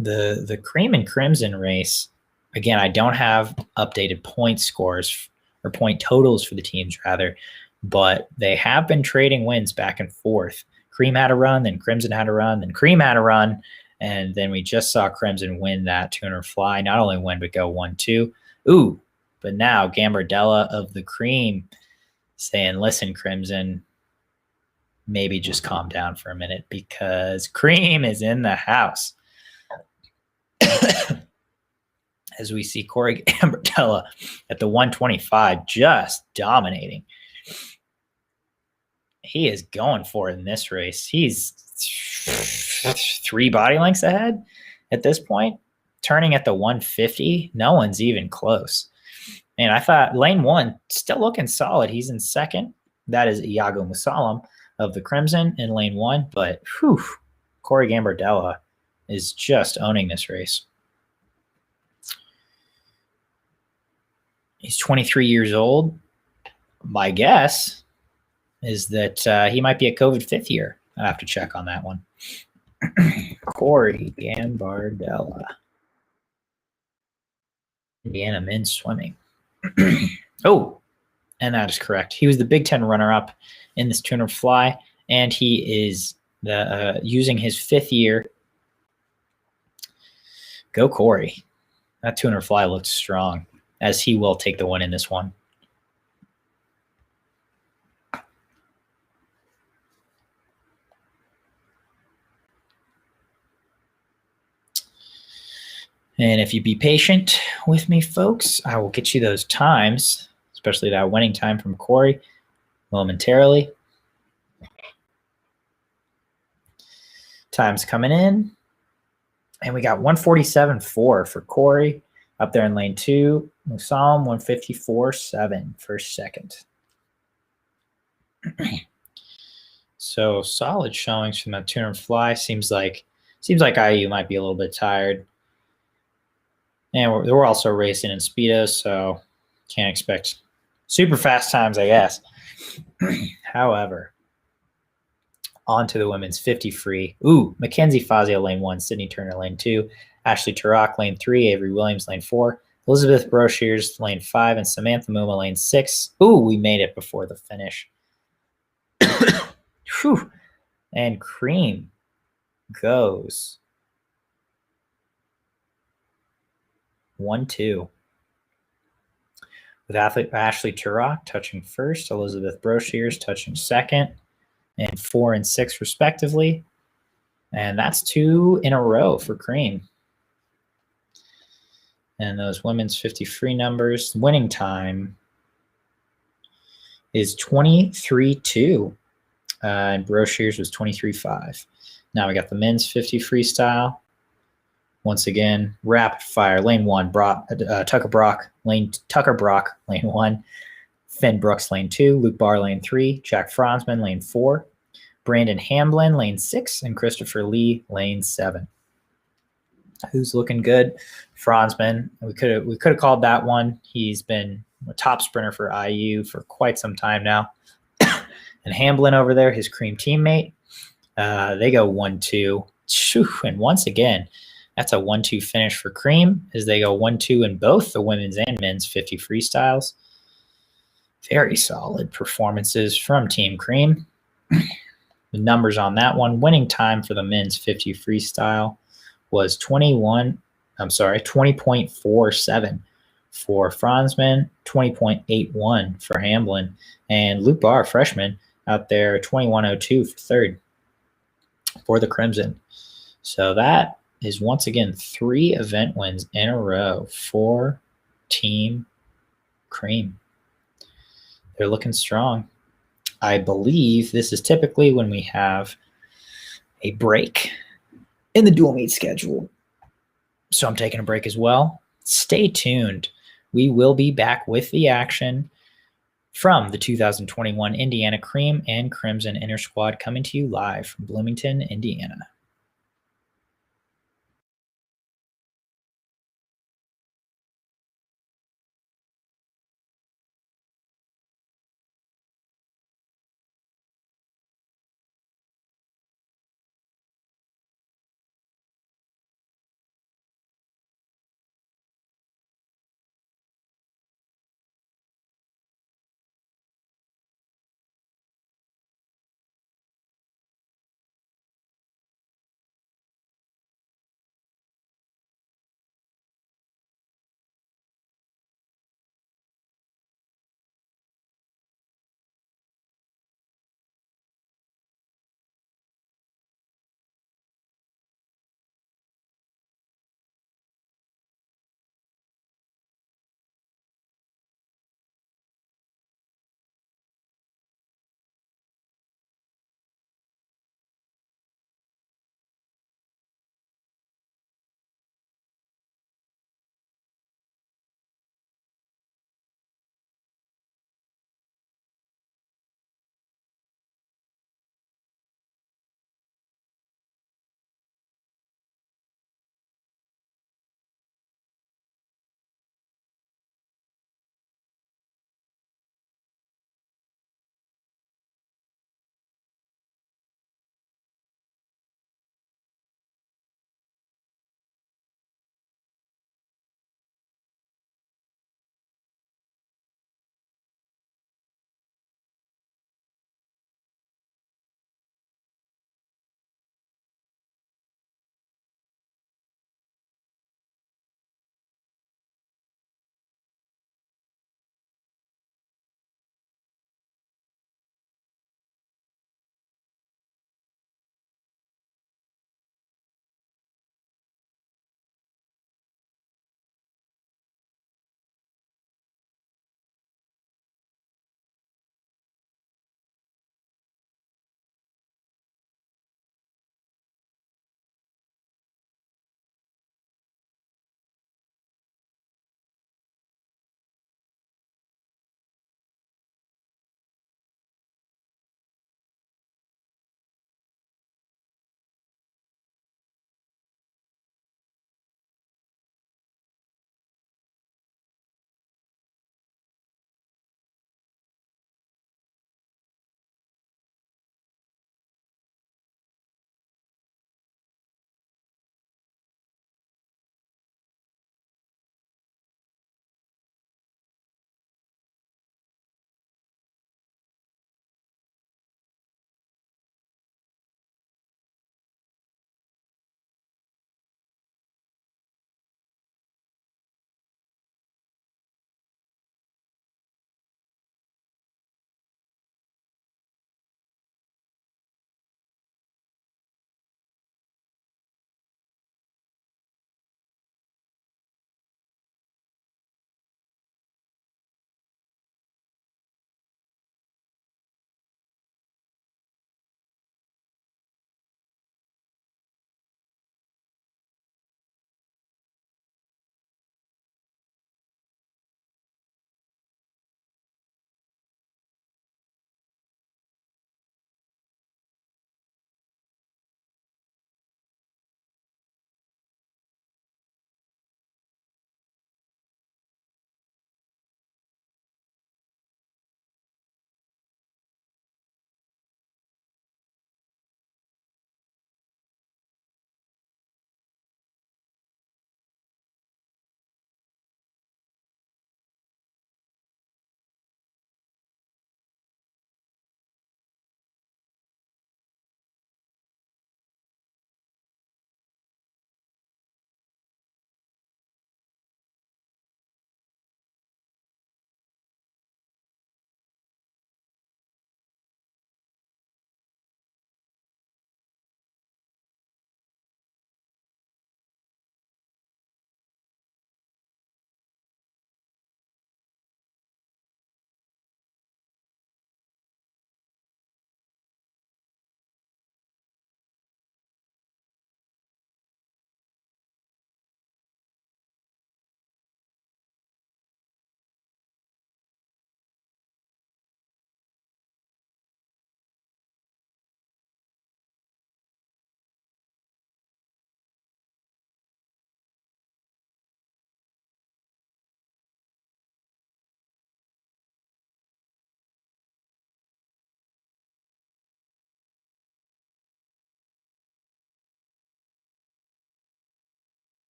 The Cream and Crimson race, again, I don't have updated point scores or point totals for the teams, rather, but they have been trading wins back and forth. Cream had a run, then Crimson had a run, then Cream had a run, and then we just saw Crimson win that tuner fly. Not only win, but go 1-2. Ooh, but now Gambardella of the Cream saying, listen, Crimson, maybe just calm down for a minute because Cream is in the house. As we see Corey Gambardella at the 125 just dominating. He is going for it in this race. He's 3 body lengths ahead at this point. Turning at the 150, no one's even close. And I thought lane 1 still looking solid. He's in second. That is Iago Musalam of the Crimson in lane 1. But Corey Gambardella is just owning this race. He's 23 years old. My guess is that he might be a COVID fifth year. I'll have to check on that one. Corey Gambardella, Indiana men's swimming. Oh, and that is correct. He was the Big Ten runner-up in this 200 fly, and he is using his fifth year. Go Corey. That 200 fly looked strong, as he will take the win in this one. And if you be patient with me, folks, I will get you those times, especially that winning time from Corey, momentarily. Times coming in. And we got 147.4 for Corey up there in lane 2. Musam 154.7 first second. So solid showings from that 200 fly. Seems like IU might be a little bit tired. And we're also racing in speedos, so can't expect super fast times, I guess. However, on to the women's 50 free. Ooh, Mackenzie Fazio lane 1, Sydney Turner lane 2, Ashley Turok lane 3, Avery Williams lane 4, Elizabeth Broshears lane 5, and Samantha Muma lane 6. Ooh, we made it before the finish. Whew. And Cream goes 1-2. With athlete Ashley Turok touching first, Elizabeth Broshears touching second, and 4 and 6 respectively. And that's 2 in a row for Cream. And those women's 50 free numbers, winning time is 23.2. And Broshears was 23.5. Now we got the men's 50 freestyle. Once again, rapid fire. Lane 1, Tucker Brock, lane 1. Finn Brooks, lane 2. Luke Barr, lane 3. Jack Franzman, lane 4. Brandon Hamblin, lane 6. And Christopher Lee, lane 7. Who's looking good? Franzman. We could have called that one. He's been a top sprinter for IU for quite some time now. And Hamblin over there, his Cream teammate, they go 1-2. And once again, that's a 1-2 finish for Cream as they go 1-2 in both the women's and men's 50 freestyles. Very solid performances from Team Cream. The numbers on that one, winning time for the men's 50 freestyle was 20.47 for Franzman, 20.81 for Hamblin, and Luke Barr, freshman, out there 21.02 for third for the Crimson. So that is once again 3 event wins in a row for Team Cream. They're looking strong. I believe this is typically when we have a break in the dual meet schedule. So I'm taking a break as well. Stay tuned. We will be back with the action from the 2021 Indiana Cream and Crimson Intrasquad coming to you live from Bloomington, Indiana.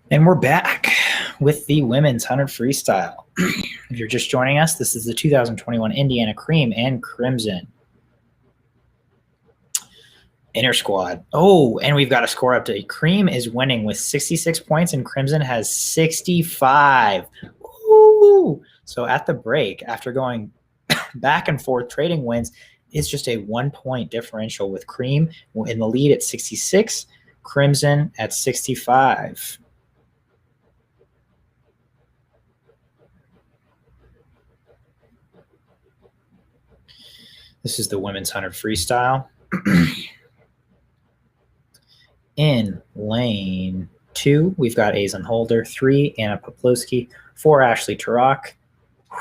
And we're back with the women's 100 freestyle. If you're just joining us, this is the 2021 Indiana Cream and Crimson Intrasquad. Oh, and we've got a score update. Cream is winning with 66 points and Crimson has 65. Ooh. So at the break, after going back and forth trading wins, it's just a 1 point differential with Cream in the lead at 66, Crimson at 65. This is the women's 100 freestyle. In lane 2, we've got Aizen Holder. 3, Anna Poplowski. 4, Ashley Turok.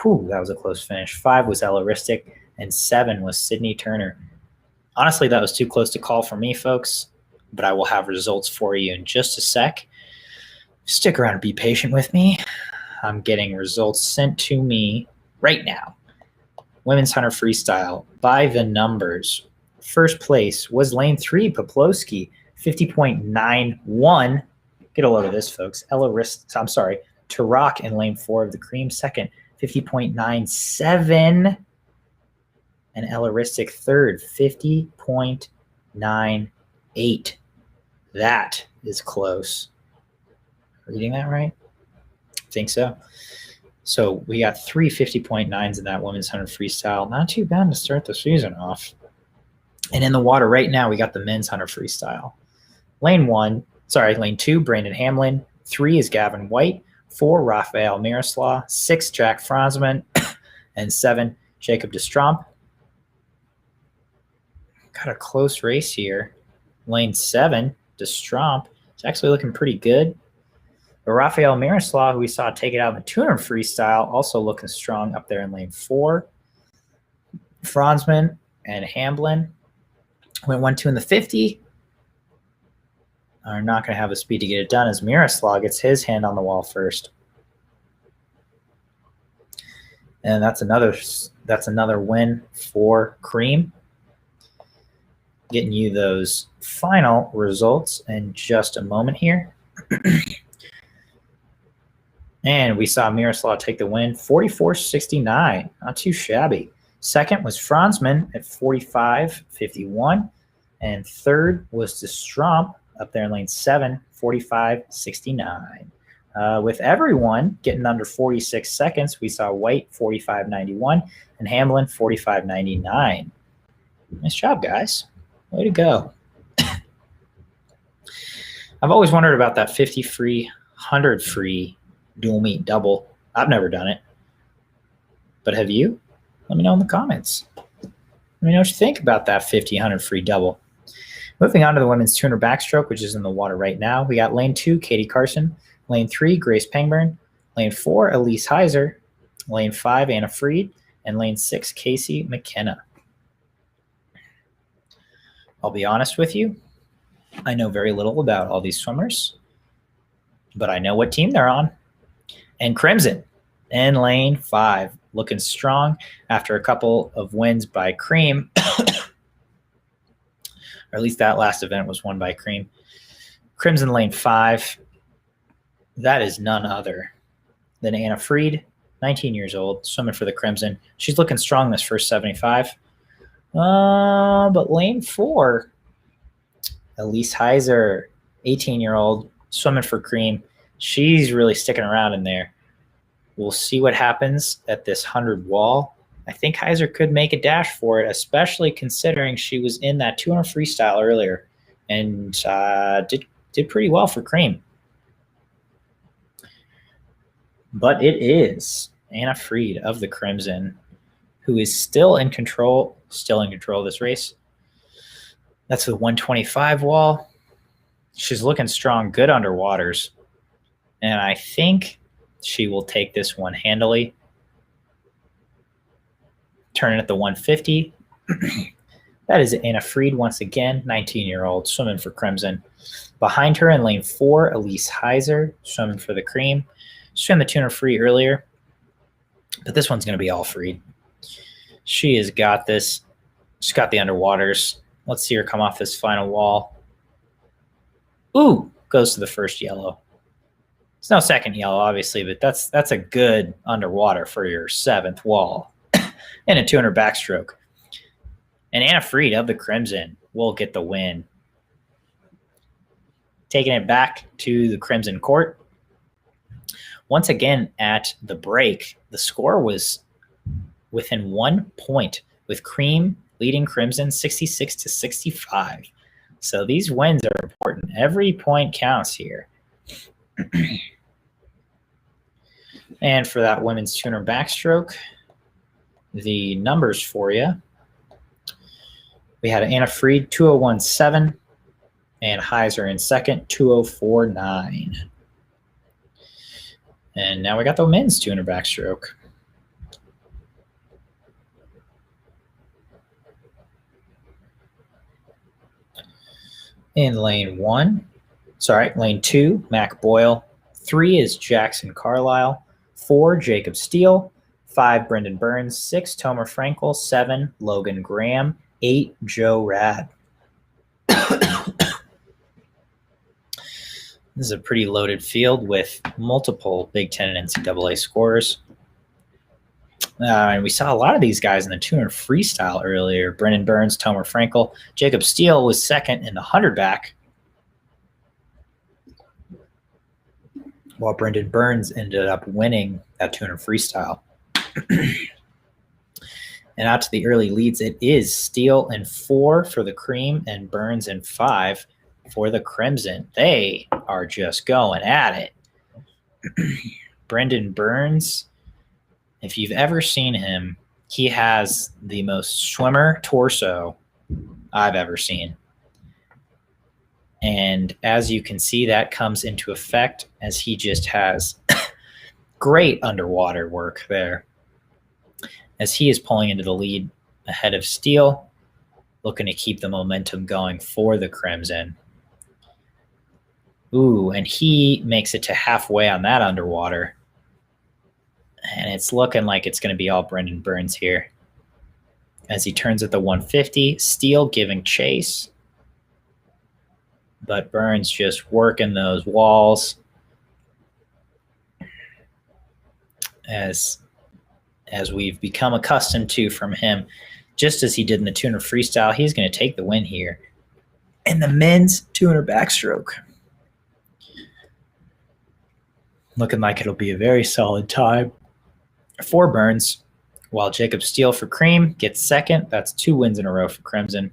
Whew, that was a close finish. 5 was Ella Ristic, and 7 was Sydney Turner. Honestly, that was too close to call for me, folks, but I will have results for you in just a sec. Stick around and be patient with me. I'm getting results sent to me right now. Women's 100 freestyle by the numbers. First place was lane 3, Poplowski, 50.91. Get a load of this, folks. Turok in lane 4 of the Cream. Second, 50.97. And Ella Ristic third, 50.98. That is close. Reading that right? I think so. So we got 3 50.9s in that women's 100 freestyle. Not too bad to start the season off. And in the water right now, we got the men's 100 freestyle. Lane 2, Brandon Hamlin. 3 is Gavin White. 4, Rafael Miroslav. 6, Jack Franzman. And 7, Jacob Destromp. Got a close race here. Lane 7, Destromp. It's actually looking pretty good. But Rafael Miroslav, who we saw take it out in the 200 freestyle, also looking strong up there in lane 4. Franzman and Hamlin went 1-2 in the 50. Are not going to have the speed to get it done as Miroslav gets his hand on the wall first. And that's another win for Cream. Getting you those final results in just a moment here. And we saw Miroslav take the win, 44.69. Not too shabby. Second was Franzman at 45.51. And third was Destromp up there in lane 7, 45.69. With everyone getting under 46 seconds, we saw White 45.91 and Hamlin 45.99. Nice job, guys. Way to go. I've always wondered about that 50 free, 100 free dual meet double. I've never done it. But have you? Let me know in the comments. Let me know what you think about that 50, 100 free double. Moving on to the women's 200 backstroke, which is in the water right now. We got lane 2, Katie Carson. Lane 3, Grace Pangburn. Lane 4, Elise Heiser. Lane 5, Anna Freed. And lane 6, Casey McKenna. I'll be honest with you. I know very little about all these swimmers, but I know what team they're on. And Crimson in lane 5, looking strong after a couple of wins by Cream. Or at least that last event was won by Cream. Crimson lane 5, that is none other than Anna Freed, 19 years old, swimming for the Crimson. She's looking strong this first 75. But lane 4, Elise Heiser, 18-year-old, swimming for Cream. She's really sticking around in there. We'll see what happens at this 100 wall. I think Heiser could make a dash for it, especially considering she was in that 200 freestyle earlier and did pretty well for Cream. But it is Anna Freed of the Crimson who is still in control of this race. That's the 125 wall. She's looking strong, good underwaters. And I think she will take this one handily. Turning at the 150. That is Anna Freed once again, 19-year-old, swimming for Crimson. Behind her in lane 4, Elise Heiser, swimming for the Cream. She swam the 200 free earlier, but this one's going to be all Freed. She has got this. She's got the underwaters. Let's see her come off this final wall. Ooh, goes to the first yellow. It's no second yellow, obviously, but that's a good underwater for your 7th wall and a 200 backstroke. And Anna Fried of the Crimson will get the win. Taking it back to the Crimson court. Once again, at the break, the score was within 1 point, with Cream leading Crimson 66-65. So these wins are important. Every point counts here. And for that women's 200 backstroke, the numbers for you. We had Anna Fried 2017 and Heiser in second 2049. And now we got the men's 200 backstroke. In lane 2, Mac Boyle. 3 is Jackson Carlisle. 4, Jacob Steele. 5, Brendan Burns. 6, Tomer Frankel. 7, Logan Graham. 8, Joe Rad. This is a pretty loaded field with multiple Big Ten and NCAA scorers. And we saw a lot of these guys in the 200 freestyle earlier. Brendan Burns, Tomer Frankel. Jacob Steele was second in the 100 back, while Brendan Burns ended up winning that 200 freestyle. And out to the early leads, it is Steele in 4 for the Cream and Burns in 5 for the Crimson. They are just going at it. Brendan Burns, if you've ever seen him, he has the most swimmer torso I've ever seen. And as you can see, that comes into effect as he just has great underwater work there, as he is pulling into the lead ahead of Steele, looking to keep the momentum going for the Crimson. Ooh, and he makes it to halfway on that underwater. And it's looking like it's going to be all Brendan Burns here. As he turns at the 150, Steele giving chase. But Burns just working those walls. As we've become accustomed to from him, just as he did in the 200 freestyle, he's going to take the win here in the men's 200 backstroke. Looking like it'll be a very solid time for Burns, while Jacob Steele for Cream gets second. That's 2 wins in a row for Crimson.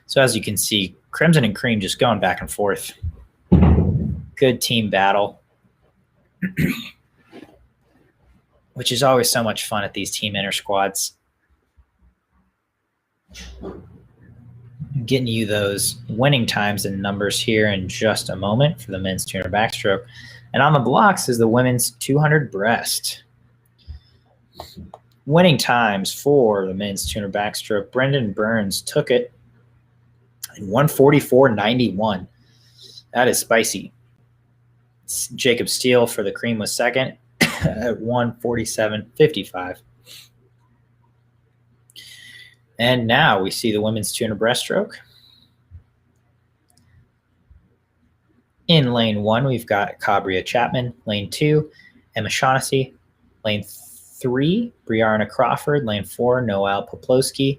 So as you can see, Crimson and Cream just going back and forth. Good team battle, which is always so much fun at these team intersquads. Getting you those winning times and numbers here in just a moment for the men's 200 backstroke. And on the blocks is the women's 200 breast. Winning times for the men's 200 backstroke. Brendan Burns took it in 144.91. That is spicy. Jacob Steele for the Cream was second at 147.55. And now we see the women's 200 breaststroke. In lane 1, we've got Cabria Chapman. Lane 2, Emma Shaughnessy. Lane 3, Brianna Crawford. Lane 4, Noelle Poplowski.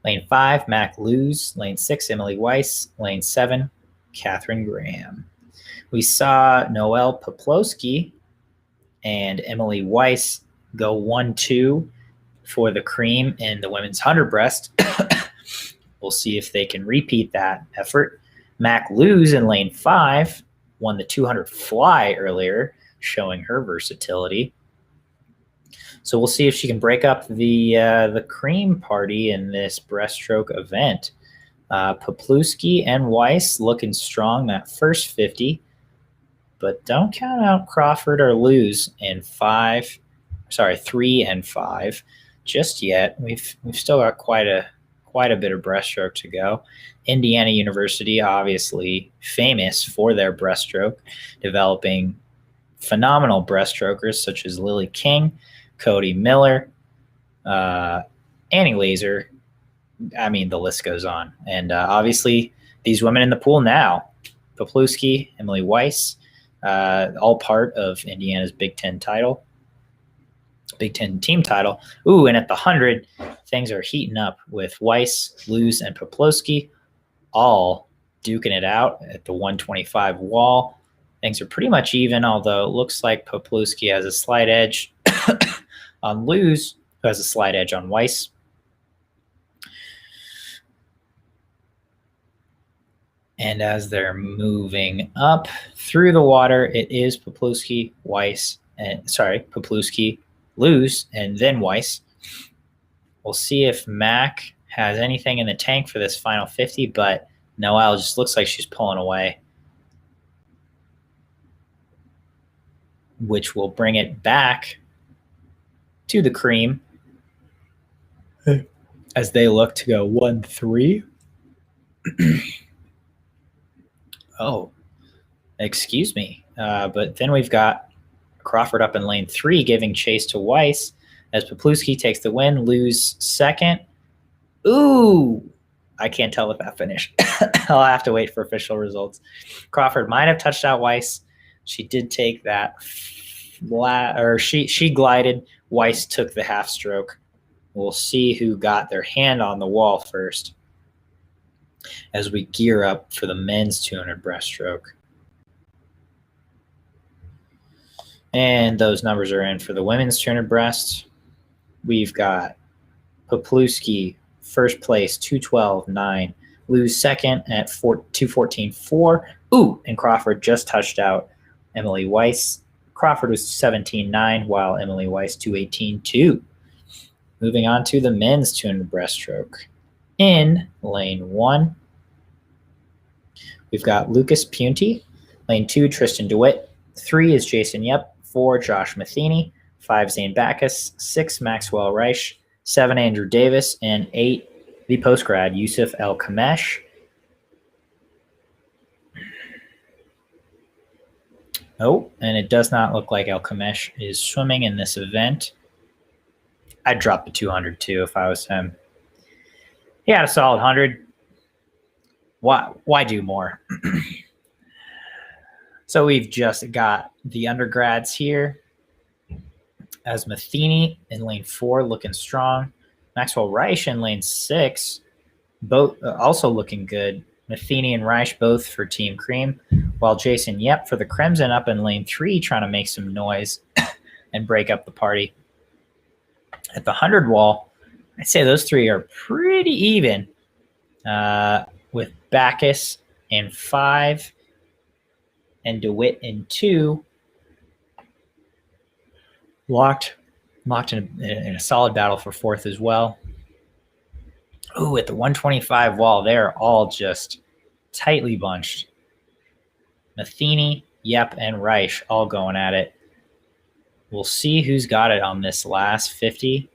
Lane 5, Mac Luz. Lane 6, Emily Weiss. Lane 7, Catherine Graham. We saw Noelle Poplowski and Emily Weiss go 1-2 for the Cream in the women's 100 breast. We'll see if they can repeat that effort. Mac Luz in lane 5 won the 200 fly earlier, showing her versatility. So we'll see if she can break up the Cream party in this breaststroke event. Poplowski and Weiss looking strong that first 50, but don't count out Crawford or Luz in 3 and 5 just yet. We've still got quite a bit of breaststroke to go. Indiana University, obviously famous for their breaststroke, developing phenomenal breaststrokers such as Lily King, Cody Miller, Annie Laser. I mean, the list goes on. And obviously these women in the pool now, Poplowski, Emily Weiss, all part of Indiana's Big Ten title, Big Ten team title. Ooh, and at the 100, things are heating up with Weiss, Luz, and Poplowski all duking it out at the 125 wall. Things are pretty much even, although it looks like Poplowski has a slight edge on Luz, who has a slight edge on Weiss. And as they're moving up through the water, it is Poplowski, Weiss, and Poplowski, Luz, and then Weiss. We'll see if Mac has anything in the tank for this final 50, but Noelle just looks like she's pulling away, which will bring it back to the cream as they look to go 1-3. Oh, excuse me. But then we've got Crawford up in lane 3, giving chase to Weiss as Poplowski takes the win. Luz second. Ooh, I can't tell with that finish. I'll have to wait for official results. Crawford might have touched out Weiss. She did take that she glided. Weiss took the half stroke. We'll see who got their hand on the wall first as we gear up for the men's 200 breaststroke. And those numbers are in for the women's 200 breast. We've got Poplowski first place, 2:12.9. Luz second at 2:14.4. Ooh, and Crawford just touched out Emily Weiss. Crawford was 17.9, while Emily Weiss 2:18.2. Moving on to the men's 200 breaststroke. In lane 1, we've got Lucas Punty. Lane 2, Tristan DeWitt. 3 is Jason Yep. 4, Josh Matheny. 5, Zane Backus. 6, Maxwell Reich. 7, Andrew Davis. And 8, the postgrad, Yusuf El Kamesh. Oh, and it does not look like El Kamesh is swimming in this event. I'd drop the 200 too if I was him. He had a solid 100. Why do more? So we've just got the undergrads here as Matheny in lane 4 looking strong. Maxwell Reich in lane 6, both also looking good. Matheny and Reich both for Team Cream, while Jason Yep for the Crimson up in lane 3 trying to make some noise and break up the party. At the 100 wall, I'd say those three are pretty even, with Backus in 5 and DeWitt in 2. Locked in a solid battle for 4th as well. Ooh, at the 125 wall, they're all just tightly bunched. Matheny, Yep, and Reich all going at it. We'll see who's got it on this last 50.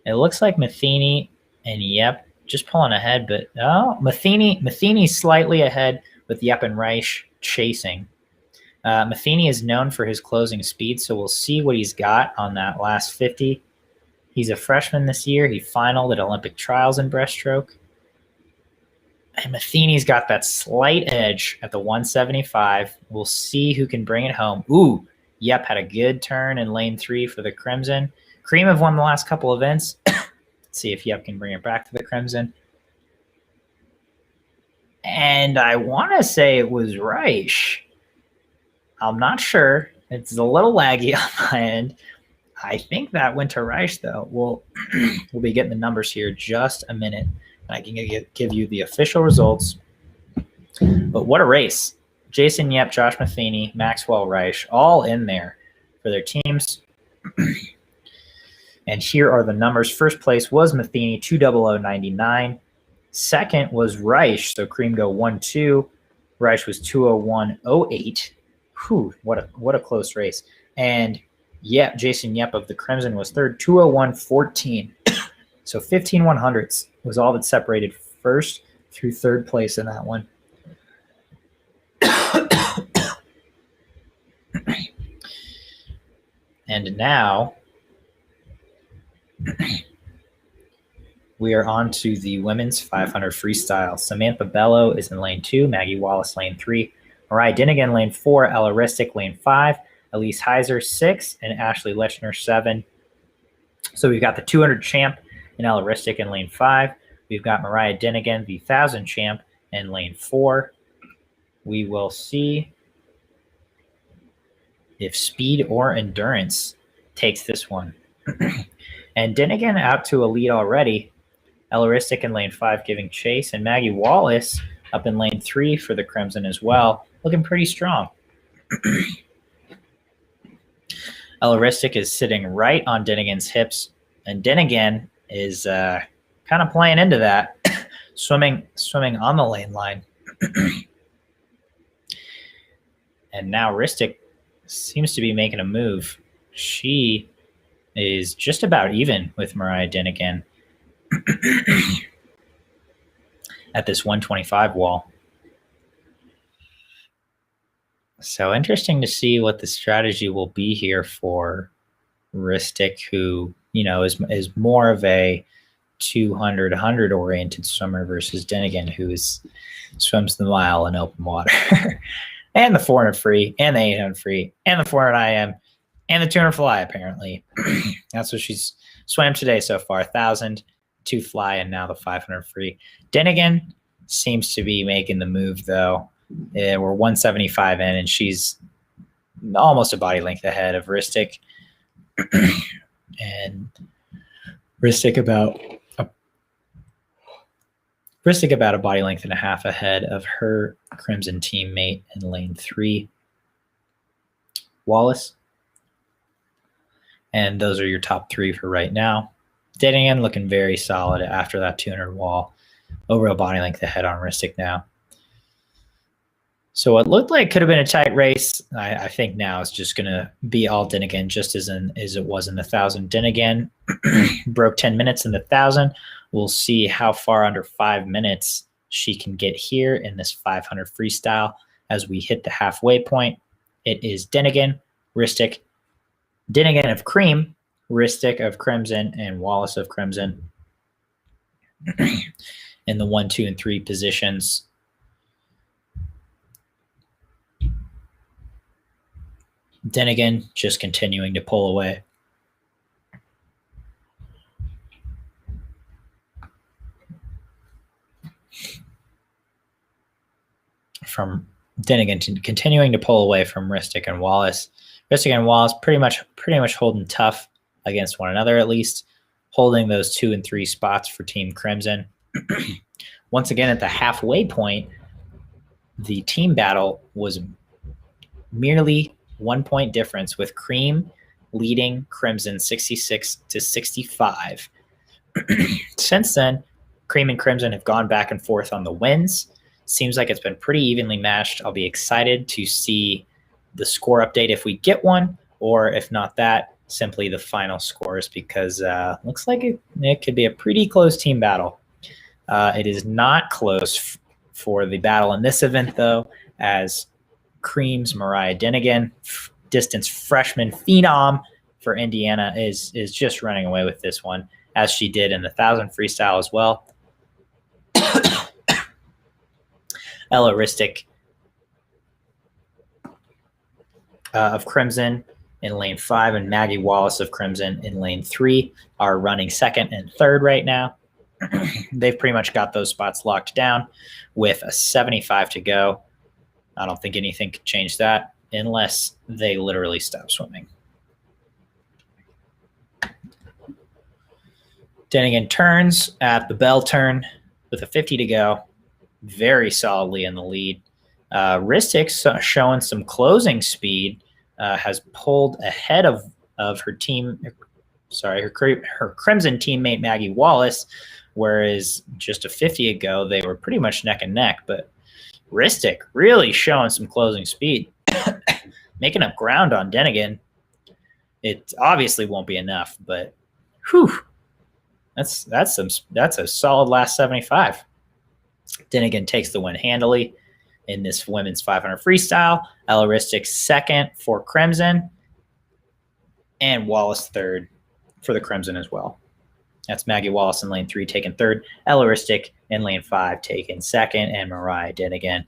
It looks like Matheny and Yep just pulling ahead, but Matheny's slightly ahead with Yep and Reich chasing. Matheny is known for his closing speed, so we'll see what he's got on that last 50. He's a freshman this year. He finaled at Olympic trials in breaststroke. And Matheny's got that slight edge at the 175. We'll see who can bring it home. Ooh, Yep had a good turn in lane 3 for the Crimson. Cream have won the last couple events. Let's see if Yep can bring it back to the Crimson. And I want to say it was Reich. I'm not sure. It's a little laggy on my end. I think that went to Reich, though. We'll be getting the numbers here just a minute, and I can give you the official results. But what a race. Jason Yep, Josh Matheny, Maxwell Reich, all in there for their teams. And here are the numbers. First place was Matheny, 2:00.99. Second was Reich, so Cream go 1-2. Reich was 2:01.08. Whew, what a close race. And Yep, Jason Yep of the Crimson was third, 2:01.14. So 15 100ths was all that separated first through third place in that one. And now we are on to the women's 500 freestyle. Samantha Bellow is in lane 2, Maggie Wallace lane 3, Mariah Dinnigan, lane 4, Ella Ristic, lane 5, Elise Heiser, 6, and Ashley Lechner, 7. So we've got the 200 champ in Ella Ristic in lane 5. We've got Mariah Dinnigan, the 1,000 champ, in lane 4. We will see if speed or endurance takes this one. And Dinnigan out to a lead already. Ella Ristic in lane 5 giving chase, and Maggie Wallace up in lane 3 for the Crimson as well, looking pretty strong. Ella Ristic is sitting right on Dinnigan's hips, and Dinnigan is kind of playing into that, swimming on the lane line. And now Ristic seems to be making a move. She is just about even with Mariah Dinnigan at this 125 wall. So interesting to see what the strategy will be here for Ristic, who, you know, is more of a 200, 100 oriented swimmer versus Dinnigan, who swims the mile in open water. And the 400 free, and the 800 free, and the 400 IM, and the 200 fly, apparently. That's what she's swam today so far. 1,000, 2 fly, and now the 500 free. Dinnigan seems to be making the move, though. We're 175 in, and she's almost a body length ahead of Ristic. And Ristic about a body length and a half ahead of her Crimson teammate in lane 3, Wallace. And those are your top 3 for right now. Dinnigan looking very solid after that 200 wall. Over a body length ahead on Ristic now. So what looked like could have been a tight race, I think now it's just going to be all Dinnigan, just as it was in the 1,000. Dinnigan broke 10 minutes in the 1,000. We'll see how far under 5 minutes she can get here in this 500 freestyle as we hit the halfway point. It is Dinnigan, Ristic, Dinnigan of Cream, Ristic of Crimson, and Wallace of Crimson in the 1, 2, and 3 positions. Dinnigan just continuing to pull away. From Dinnigan continuing to pull away from Ristic and Wallace. Ristic and Wallace pretty much holding tough against one another, at least holding those 2 and 3 spots for Team Crimson. Once again, at the halfway point, the team battle was merely 1 point difference, with Cream leading Crimson 66-65. Since then, Cream and Crimson have gone back and forth on the wins. Seems like it's been pretty evenly matched. I'll be excited to see the score update if we get one, or if not that, simply the final scores, because looks like it could be a pretty close team battle. It is not close for the battle in this event, though, as Cream's Mariah Dinnigan, distance freshman phenom for Indiana, is just running away with this one, as she did in the 1,000 freestyle as well. Ella Ristic of Crimson in lane 5 and Maggie Wallace of Crimson in lane 3 are running 2nd and 3rd right now. They've pretty much got those spots locked down with a 75 to go. I don't think anything could change that unless they literally stop swimming. Dinnigan turns at the bell turn with a 50 to go, very solidly in the lead. Ristic showing some closing speed, has pulled ahead of her team, her Crimson teammate Maggie Wallace, whereas just a 50 ago they were pretty much neck and neck. But Ristic really showing some closing speed, making up ground on Dinnigan. It obviously won't be enough, but whew, that's a solid last 75. Dinnigan takes the win handily in this women's 500 freestyle. Ella Ristic 2nd for Crimson, and Wallace 3rd for the Crimson as well. That's Maggie Wallace in lane 3 taking 3rd, Ella Ristic in lane 5 taking 2nd, and Mariah Dinnigan,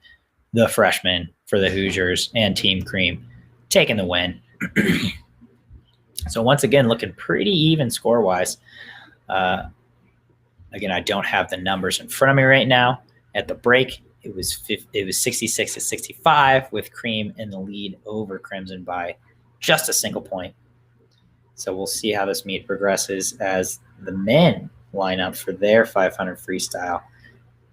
the freshman, for the Hoosiers and Team Cream, taking the win. So once again, looking pretty even score-wise. Again, I don't have the numbers in front of me right now. At the break, it was 66-65 with Cream in the lead over Crimson by just a single point. So we'll see how this meet progresses as the men line up for their 500 freestyle.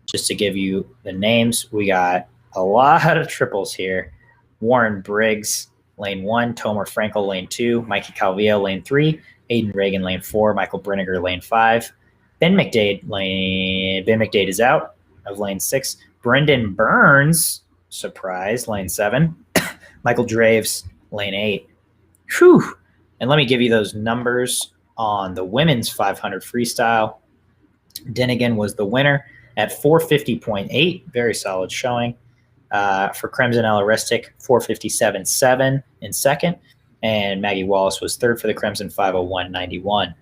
Just to give you the names, we got a lot of triples here. Warren Briggs, lane 1, Tomer Frankel, lane 2, Mikey Calvillo, lane 3, Aiden Reagan, lane 4, Michael Berniger, lane 5. Ben McDade is out of lane 6. Brendan Burns, surprise, lane 7. Michael Draves, lane 8. Whew. And let me give you those numbers on the women's 500 freestyle. Dennigan was the winner at 450.8, very solid showing. For Crimson, Ella Restic, 457.7 in second. And Maggie Wallace was third for the Crimson, 501.91.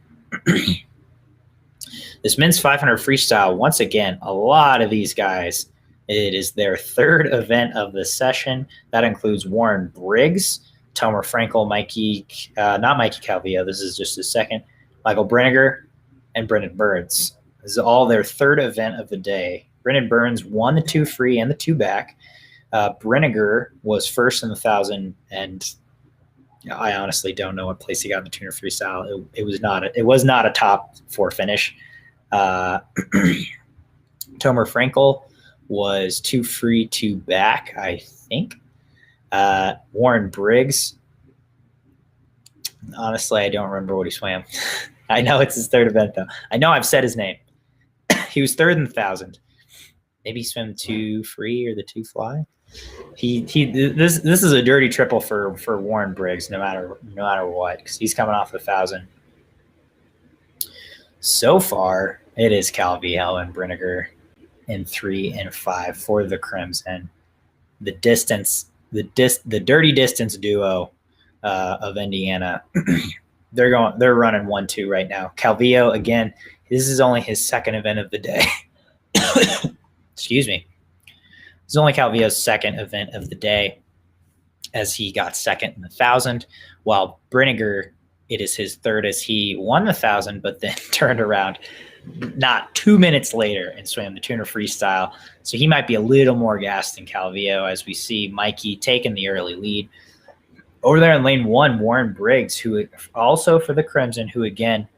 This men's 500 freestyle, once again, a lot of these guys, it is their third event of the session. That includes Warren Briggs, Tomer Frankel, not Mikey Calvillo, this is just his second, Michael Berniger, and Brendan Burns. This is all their third event of the day. Brendan Burns won the 2 free and the 2 back. Berniger was first in the 1,000, and I honestly don't know what place he got in the tuner freestyle. It was not a top 4 finish. Tomer Frankel was 2 free, 2 back, I think. Warren Briggs, honestly, I don't remember what he swam. I know it's his third event, though. I know I've said his name. He was third in the 1,000. Maybe he swam 2 free or the 2 fly. This is a dirty triple for Warren Briggs, no matter what, because he's coming off the 1,000. So far, it is Calvillo and Berniger in 3 and 5 for the Crimson. The dirty distance duo of Indiana. They're running 1-2 right now. Calvillo, again, this is only his second event of the day. Excuse me. This is only Calvillo's second event of the day, as he got second in the 1,000, while Berniger, it is his third, as he won the 1,000, but then turned around not 2 minutes later and swam the tuner freestyle. So he might be a little more gassed than Calvillo, as we see Mikey taking the early lead. Over there in lane 1, Warren Briggs, who also for the Crimson, who again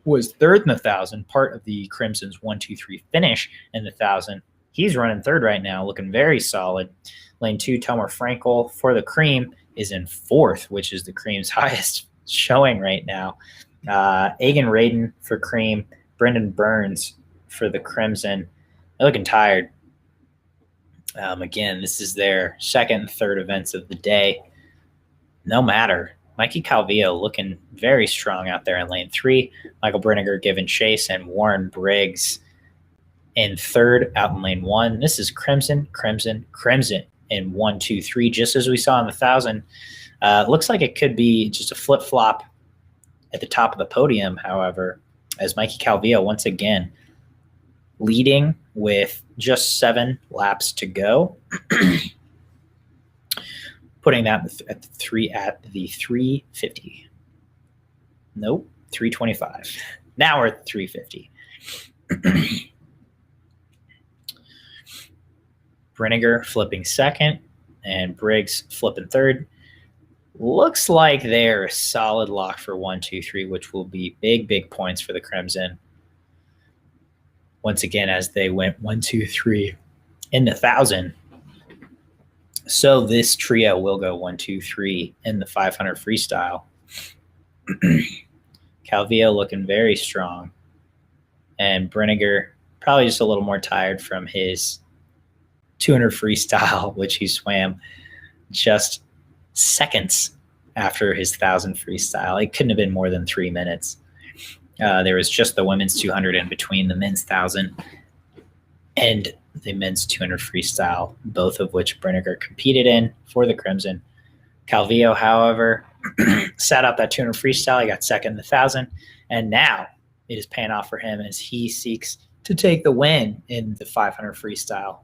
was third in the 1,000, part of the Crimson's 1-2-3 finish in the 1,000. He's running third right now, looking very solid. Lane 2, Tomer Frankel for the Cream is in 4th, which is the Cream's highest showing right now. Aiden Raiden for Cream, Brendan Burns for the Crimson. They're looking tired. Again, this is their second and third events of the day. No matter. Mikey Calvillo looking very strong out there in lane 3. Michael Berniger giving chase, and Warren Briggs in third out in lane 1. This is Crimson, Crimson, Crimson in 1-2-3, just as we saw in the 1,000. Looks like it could be just a flip-flop at the top of the podium, however, as Mikey Calvillo once again leading with just 7 laps to go. Putting that at the 350. Nope, 325. Now we're at 350. Breaststroke flipping second and Briggs flipping third. Looks like they're a solid lock for 1-2-3, which will be big points for the Crimson. Once again, as they went 1-2-3 in the 1,000. So this trio will go 1-2-3 in the 500 freestyle. Calvillo looking very strong. And Berniger probably just a little more tired from his 200 freestyle, which he swam just seconds after his 1,000 freestyle. It couldn't have been more than 3 minutes. There was just the women's 200 in between the men's 1,000 and the men's 200 freestyle, both of which Berniger competed in for the Crimson. Calvillo, however, sat out that 200 freestyle. He got second in the 1,000, and now it is paying off for him as he seeks to take the win in the 500 freestyle.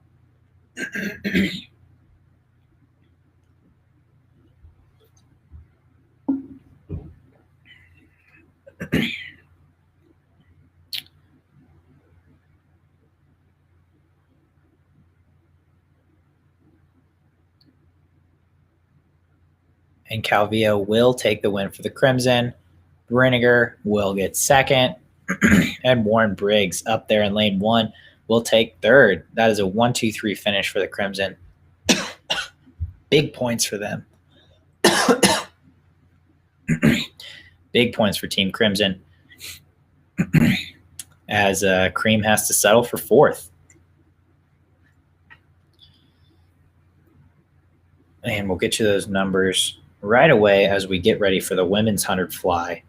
And Calvillo will take the win for the Crimson. Berniger will get second. And Warren Briggs up there in lane 1 will take third. That is a 1-2-3 finish for the Crimson. Big points for them. Big points for Team Crimson. As Cream has to settle for 4th. And we'll get you those numbers right away as we get ready for the women's 100 fly.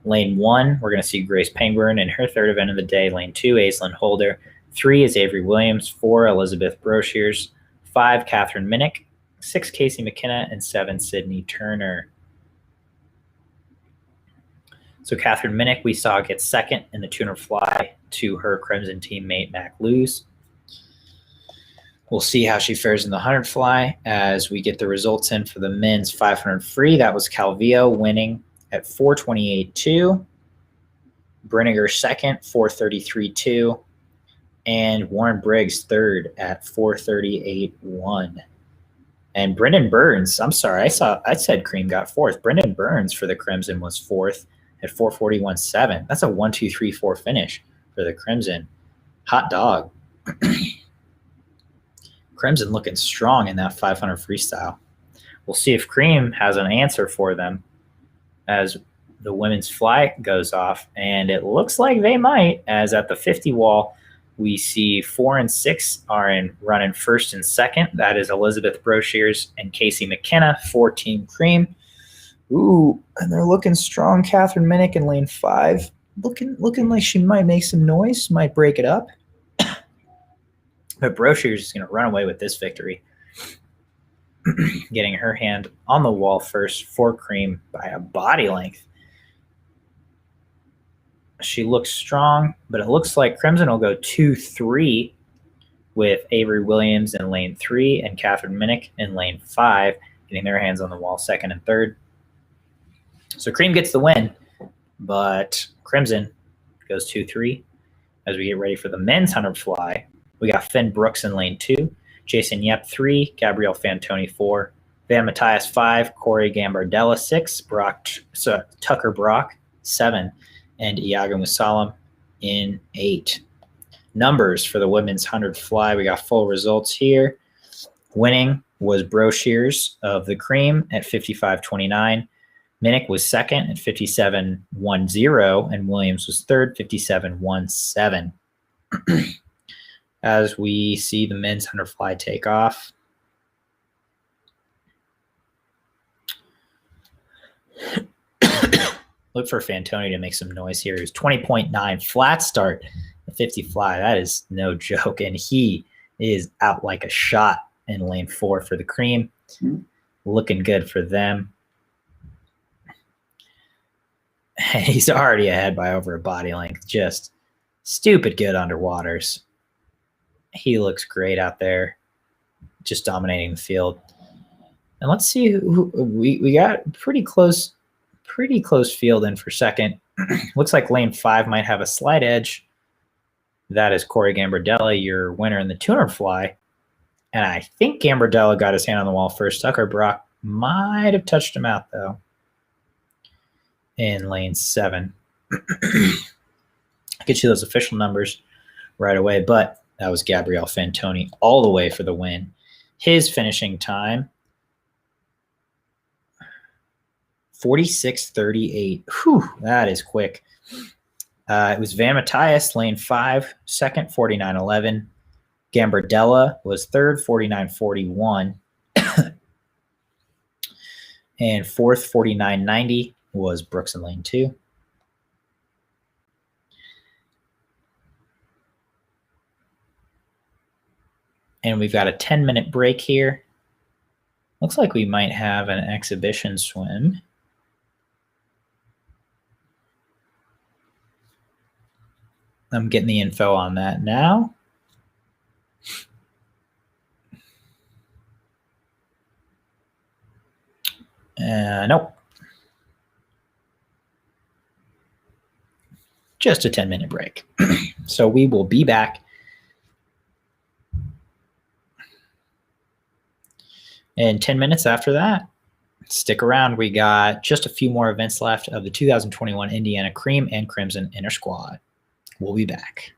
Lane 1, we're going to see Grace Pangburn in her 3rd event of the day. Lane 2, Aislinn Holder. 3 is Avery Williams. 4, Elizabeth Broshears. 5, Catherine Minnick. 6, Casey McKenna. And 7, Sydney Turner. So Catherine Minnick we saw get second in the 200 fly to her Crimson teammate Mac Lewis. We'll see how she fares in the 100 fly as we get the results in for the men's 500 free. That was Calvillo winning at 4:28.2. Berniger second, 4:33.2. And Warren Briggs third at 4:38.1. And Brendan Burns, I'm sorry, I said Cream got 4th. Brendan Burns for the Crimson was 4th at 4:41.7. That's a 1-2-3-4 finish for the Crimson. Hot dog. Crimson looking strong in that 500 freestyle. We'll see if Cream has an answer for them as the women's fly goes off. And it looks like they might, as at the 50 wall, we see 4 and 6 are running 1st and 2nd. That is Elizabeth Broshears and Casey McKenna for Team Cream. Ooh, and they're looking strong. Catherine Minnick in lane 5. Looking like she might make some noise, might break it up. But Broshears is going to run away with this victory. Getting her hand on the wall first for Cream by a body length. She looks strong, but it looks like Crimson will go 2-3 with Avery Williams in lane 3 and Catherine Minnick in lane 5, getting their hands on the wall 2nd and 3rd. So Cream gets the win, but Crimson goes 2-3 as we get ready for the men's 100 fly. We got Finn Brooks in lane 2, Jason Yep 3, Gabrielle Fantoni 4, Van Matthias 5, Corey Gambardella 6, Tucker Brock 7, and Iago Musalam in 8. Numbers for the women's 100 fly. We got full results here. Winning was Broshears of the Cream at 55.29. Minnick was second at 57.10, and Williams was third, 57.17. As we see the men's 100 fly take off. Look for Fantoni to make some noise here. He was 20.9 flat start, the 50 fly. That is no joke, and he is out like a shot in lane 4 for the Cream. Looking good for them. He's already ahead by over a body length. Just stupid good underwaters. He looks great out there, just dominating the field. And let's see who we got pretty close field in for second. Looks like lane 5 might have a slight edge. That is Corey Gambardella, your winner in the 200 fly. And I think Gambardella got his hand on the wall first. Tucker Brock might have touched him out, though, in lane 7. I'll get you those official numbers right away, but that was Gabrielle Fantoni all the way for the win. His finishing time, 46.38. Whew, that is quick. It was Van Matthias, lane 5, second, 49.11. Gambardella was third, 49.41. And fourth, 49.90 was Brooks in lane 2. And we've got a 10-minute break here. Looks like we might have an exhibition swim. I'm getting the info on that now. Nope. just a 10-minute break. So we will be back in 10 minutes after that. Stick around. We got just a few more events left of the 2021 Indiana Cream and Crimson Intrasquad. We'll be back.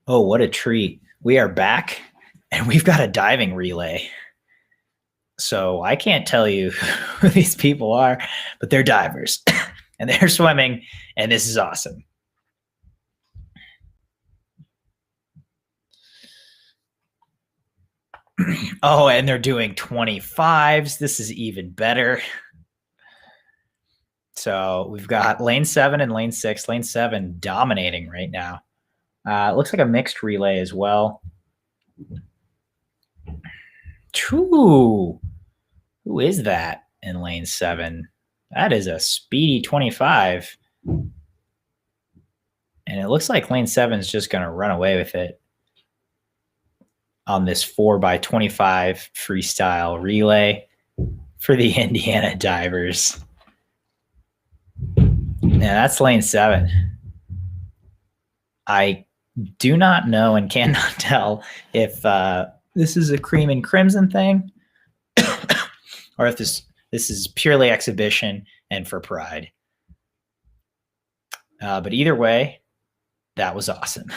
Oh, what a treat. We are back and we've got a diving relay. So I can't tell you who these people are, but they're divers and they're swimming, and this is awesome. Oh, and they're doing 25s. This is even better. So we've got lane 7 and lane 6. Lane 7 dominating right now. It looks like a mixed relay as well. True. Who is that in lane 7? That is a speedy 25. And it looks like lane 7 is just going to run away with it on this 4x25 freestyle relay for the Indiana divers. Yeah, that's lane 7. I do not know and cannot tell if this is a cream and crimson thing or if this is purely exhibition and for pride. But either way, that was awesome.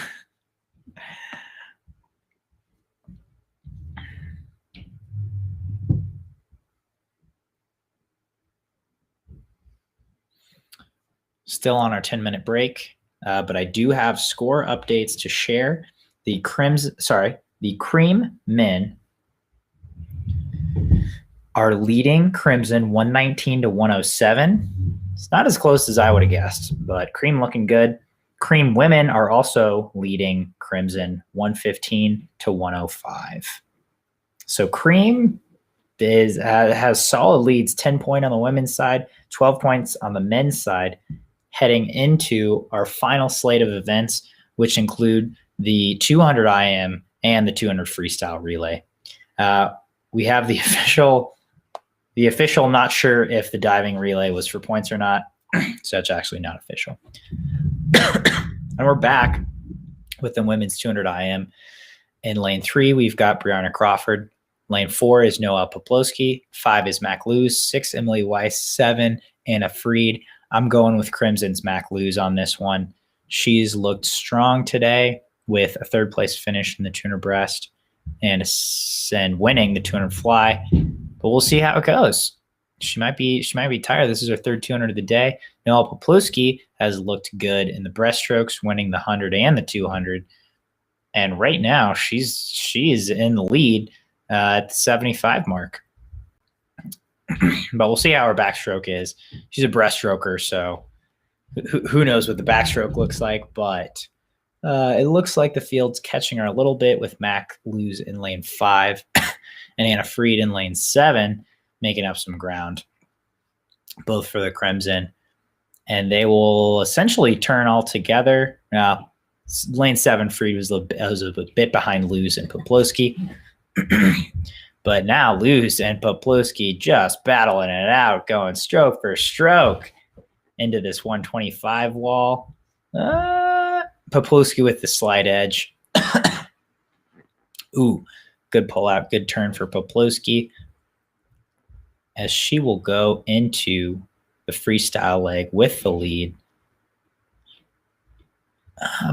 Still on our 10-minute break, but I do have score updates to share. The cream men are leading Crimson 119 to 107. It's not as close as I would have guessed, but cream looking good. Cream women are also leading Crimson 115 to 105. So cream has solid leads, 10 points on the women's side, 12 points on the men's side, heading into our final slate of events, which include the 200 IM and the 200 freestyle relay. We have the official, not sure if the diving relay was for points or not. So that's actually not official. And we're back with the women's 200 IM. In lane 3, we've got Brianna Crawford. Lane 4 is Noah Poplowski. 5 is Mac Luz. 6, Emily Weiss. 7, Anna Freed. I'm going with Crimson's Mac Luz on this one. She's looked strong today with a third place finish in the 200 breast and winning the 200 fly. But we'll see how it goes. She might be tired. This is her third 200 of the day. Noah Poplowski has looked good in the breaststrokes, winning the 100 and the 200. And right now, she's in the lead at the 75 mark. But we'll see how her backstroke is. She's a breaststroker, so who knows what the backstroke looks like. But it looks like the field's catching her a little bit with Mac Luz in lane 5 and Anna Freed in lane 7, making up some ground, both for the Crimson. And they will essentially turn all together. Now, lane 7, Freed was a bit behind Luz and Poplowski. But now Luz and Poplowski just battling it out, going stroke for stroke into this 125 wall. Poplowski with the slight edge. Ooh, good pull out, good turn for Poplowski, as she will go into the freestyle leg with the lead.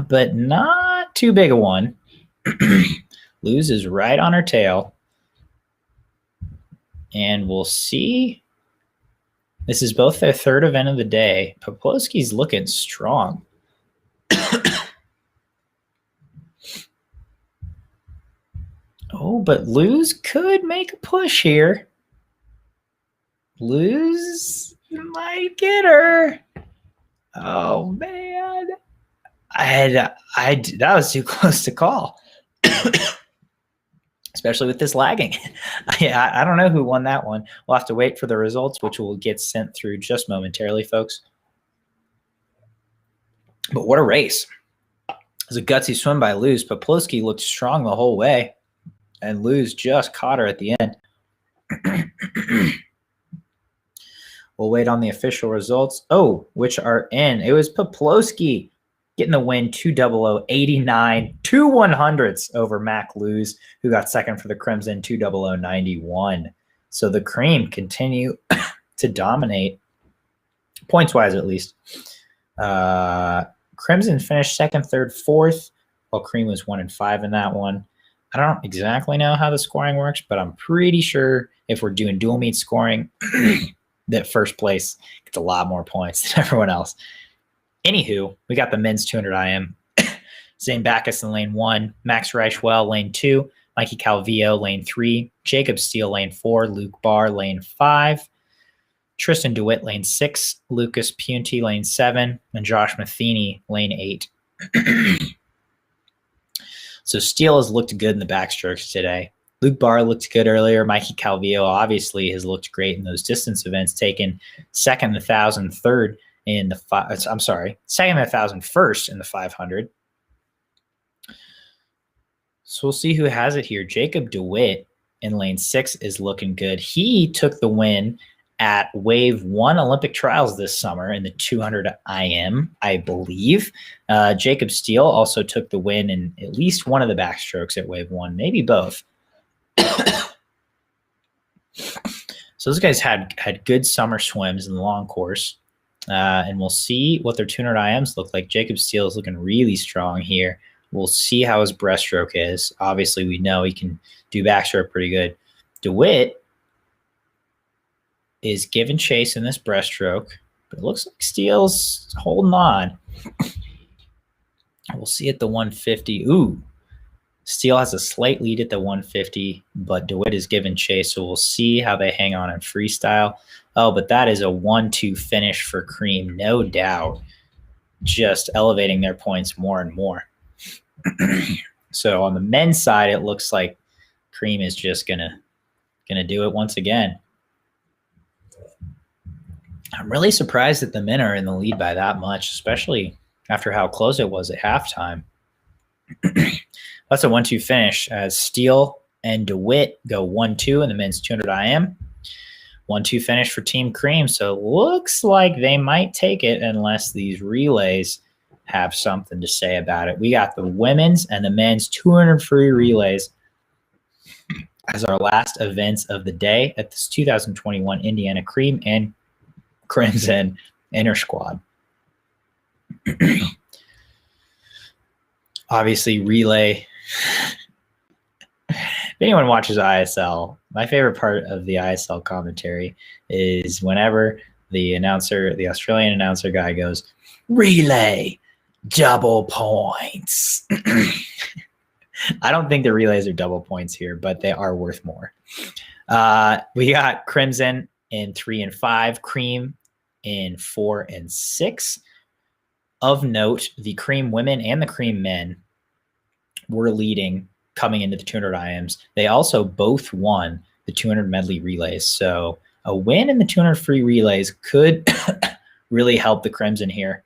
But not too big a one. Luz is right on her tail. And we'll see. This is both their third event of the day. Poplowski's looking strong. Oh, but Luz could make a push here. Luz might get her. Oh, man. That was too close to call. Especially with this lagging. I don't know who won that one. We'll have to wait for the results, which will get sent through just momentarily, folks. But what a race. It was a gutsy swim by Luz. Poplowski looked strong the whole way, and Luz just caught her at the end. We'll wait on the official results. Oh, which are in. It was Poplowski getting the win, 2:00:89, 2 100s over Mac Luz, who got second for the Crimson, 2:00:91. So the cream continue to dominate, points-wise at least. Crimson finished second, third, fourth, while cream was 1 and 5 in that one. I don't exactly know how the scoring works, but I'm pretty sure if we're doing dual meet scoring, that first place gets a lot more points than everyone else. Anywho, we got the men's 200 IM. Zane Backus in lane 1, Max Reichwell lane 2, Mikey Calvillo lane 3, Jacob Steele lane 4, Luke Barr lane 5, Tristan DeWitt lane 6, Lucas Punty lane 7, and Josh Matheny lane 8. So Steele has looked good in the backstrokes today. Luke Barr looked good earlier. Mikey Calvillo obviously has looked great in those distance events, taken second in the 1,000, third in the second in the 1,000, first in the 500. So we'll see who has it here. Jacob DeWitt in lane 6 is looking good. He took the win at Wave 1 Olympic Trials this summer in the 200 IM, I believe. Jacob Steele also took the win in at least one of the backstrokes at Wave 1, maybe both. So those guys had good summer swims in the long course. And we'll see what their 200 IMs look like. Jacob Steele is looking really strong here. We'll see how his breaststroke is. Obviously, we know he can do backstroke pretty good. DeWitt is giving chase in this breaststroke, but it looks like Steele's holding on. We'll see at the 150. Ooh, Steele has a slight lead at the 150, but DeWitt is giving chase, so we'll see how they hang on in freestyle. Oh, but that is a 1-2 finish for Cream, no doubt. Just elevating their points more and more. So on the men's side, it looks like Cream is just gonna do it once again. I'm really surprised that the men are in the lead by that much, especially after how close it was at halftime. That's a 1-2 finish as Steele and DeWitt go 1-2 in the men's 200 IM. 1-2 finish for Team Cream. So it looks like they might take it unless these relays have something to say about it. We got the women's and the men's 200 free relays as our last events of the day at this 2021 Indiana Cream and Crimson Intrasquad. Obviously, relay. If anyone watches ISL, my favorite part of the ISL commentary is whenever the Australian announcer guy goes, relay, double points. I don't think the relays are double points here, but they are worth more. We got Crimson in 3 and 5, Cream in 4 and 6. Of note, the Cream women and the Cream men were leading coming into the 200 IMs. They also both won the 200 medley relays. So a win in the 200 free relays could really help the Crimson here.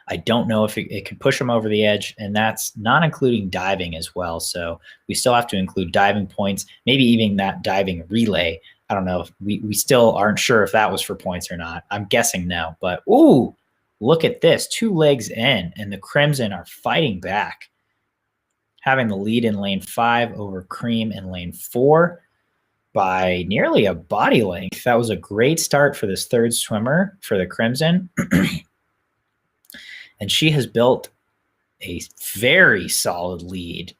I don't know if it could push them over the edge, and that's not including diving as well. So we still have to include diving points, maybe even that diving relay. I don't know. We still aren't sure if that was for points or not. I'm guessing no. But, ooh, look at this. 2 legs in, and the Crimson are fighting back, having the lead in lane 5 over Cream in lane 4 by nearly a body length. That was a great start for this third swimmer for the Crimson. And she has built a very solid lead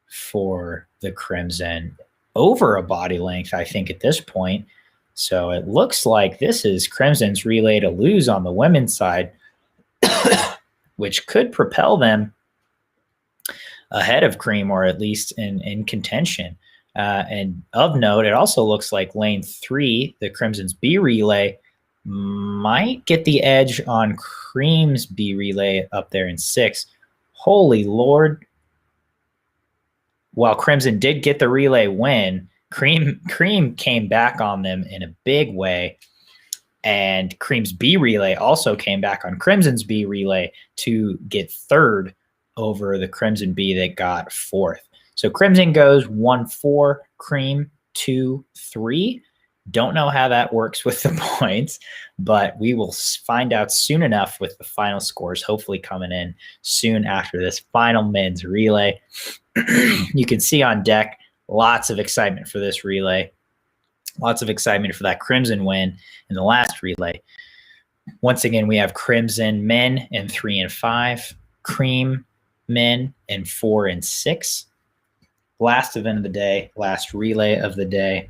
for the Crimson, over a body length, I think, at this point. So it looks like this is Crimson's relay to lose on the women's side, which could propel them ahead of Cream, or at least in contention. And of note, it also looks like lane 3, the Crimson's B relay, might get the edge on Cream's B relay up there in 6. Holy Lord. While Crimson did get the relay win, Cream came back on them in a big way. And Cream's B relay also came back on Crimson's B relay to get third over the Crimson B that got 4th. So Crimson goes 1-4, Cream 2-3. Don't know how that works with the points, but we will find out soon enough with the final scores, hopefully coming in soon after this final men's relay. You can see on deck lots of excitement for this relay, lots of excitement for that Crimson win in the last relay. Once again, we have Crimson men in 3 and 5, Cream men in 4 and 6. Last event of the day, last relay of the day.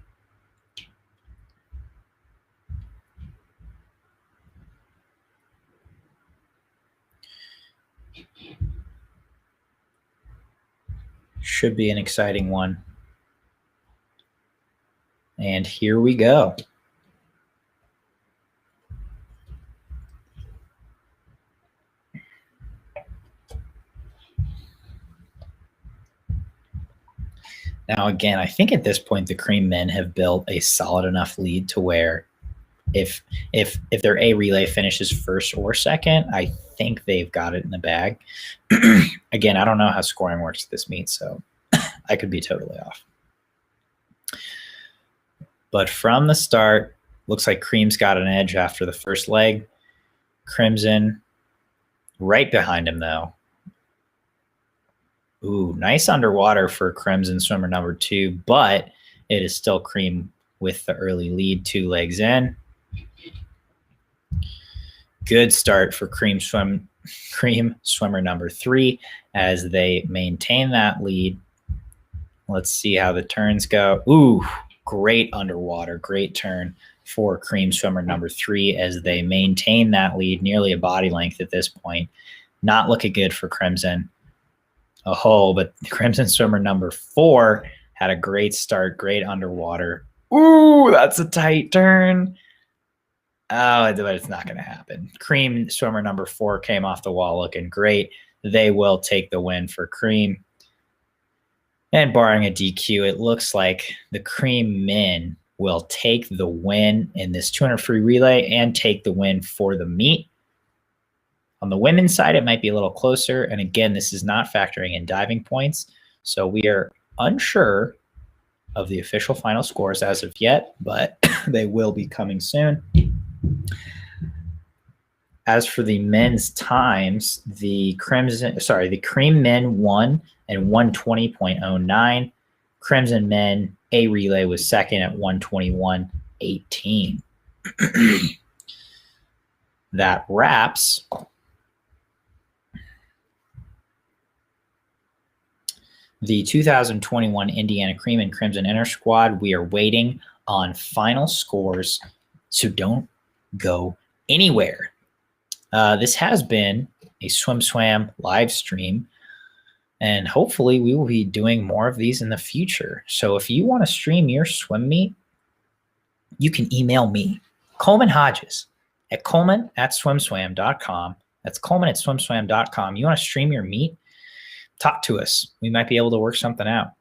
Should be an exciting one. And here we go. Now, again, I think at this point the cream men have built a solid enough lead to where if their A relay finishes first or second, I think they've got it in the bag. Again, I don't know how scoring works at this meet, so I could be totally off. But from the start, looks like Cream's got an edge after the first leg. Crimson right behind him, though. Ooh, nice underwater for Crimson swimmer number 2, but it is still Cream with the early lead 2 legs in. Good start for Cream swimmer number 3 as they maintain that lead. Let's see how the turns go. Ooh, great underwater, great turn for Cream swimmer number 3 as they maintain that lead nearly a body length at this point. Not looking good for Crimson. But Crimson swimmer number 4 had a great start, great underwater. Ooh, that's a tight turn. Oh, but it's not going to happen. Cream swimmer number 4 came off the wall looking great. They will take the win for Cream. And barring a DQ, it looks like the Cream men will take the win in this 200 free relay and take the win for the meet. On the women's side, it might be a little closer. And again, this is not factoring in diving points. So we are unsure of the official final scores as of yet, but they will be coming soon. As for the men's times, the Cream men won at 120.09. Crimson men, A relay was second at 121.18. That wraps the 2021 Indiana Cream and Crimson Intrasquad. We are waiting on final scores, so don't go anywhere. This has been a SwimSwam live stream, and hopefully we will be doing more of these in the future. So if you want to stream your swim meet, you can email me, Coleman Hodges, at coleman@swimswam.com. That's coleman@swimswam.com. You want to stream your meet? Talk to us. We might be able to work something out.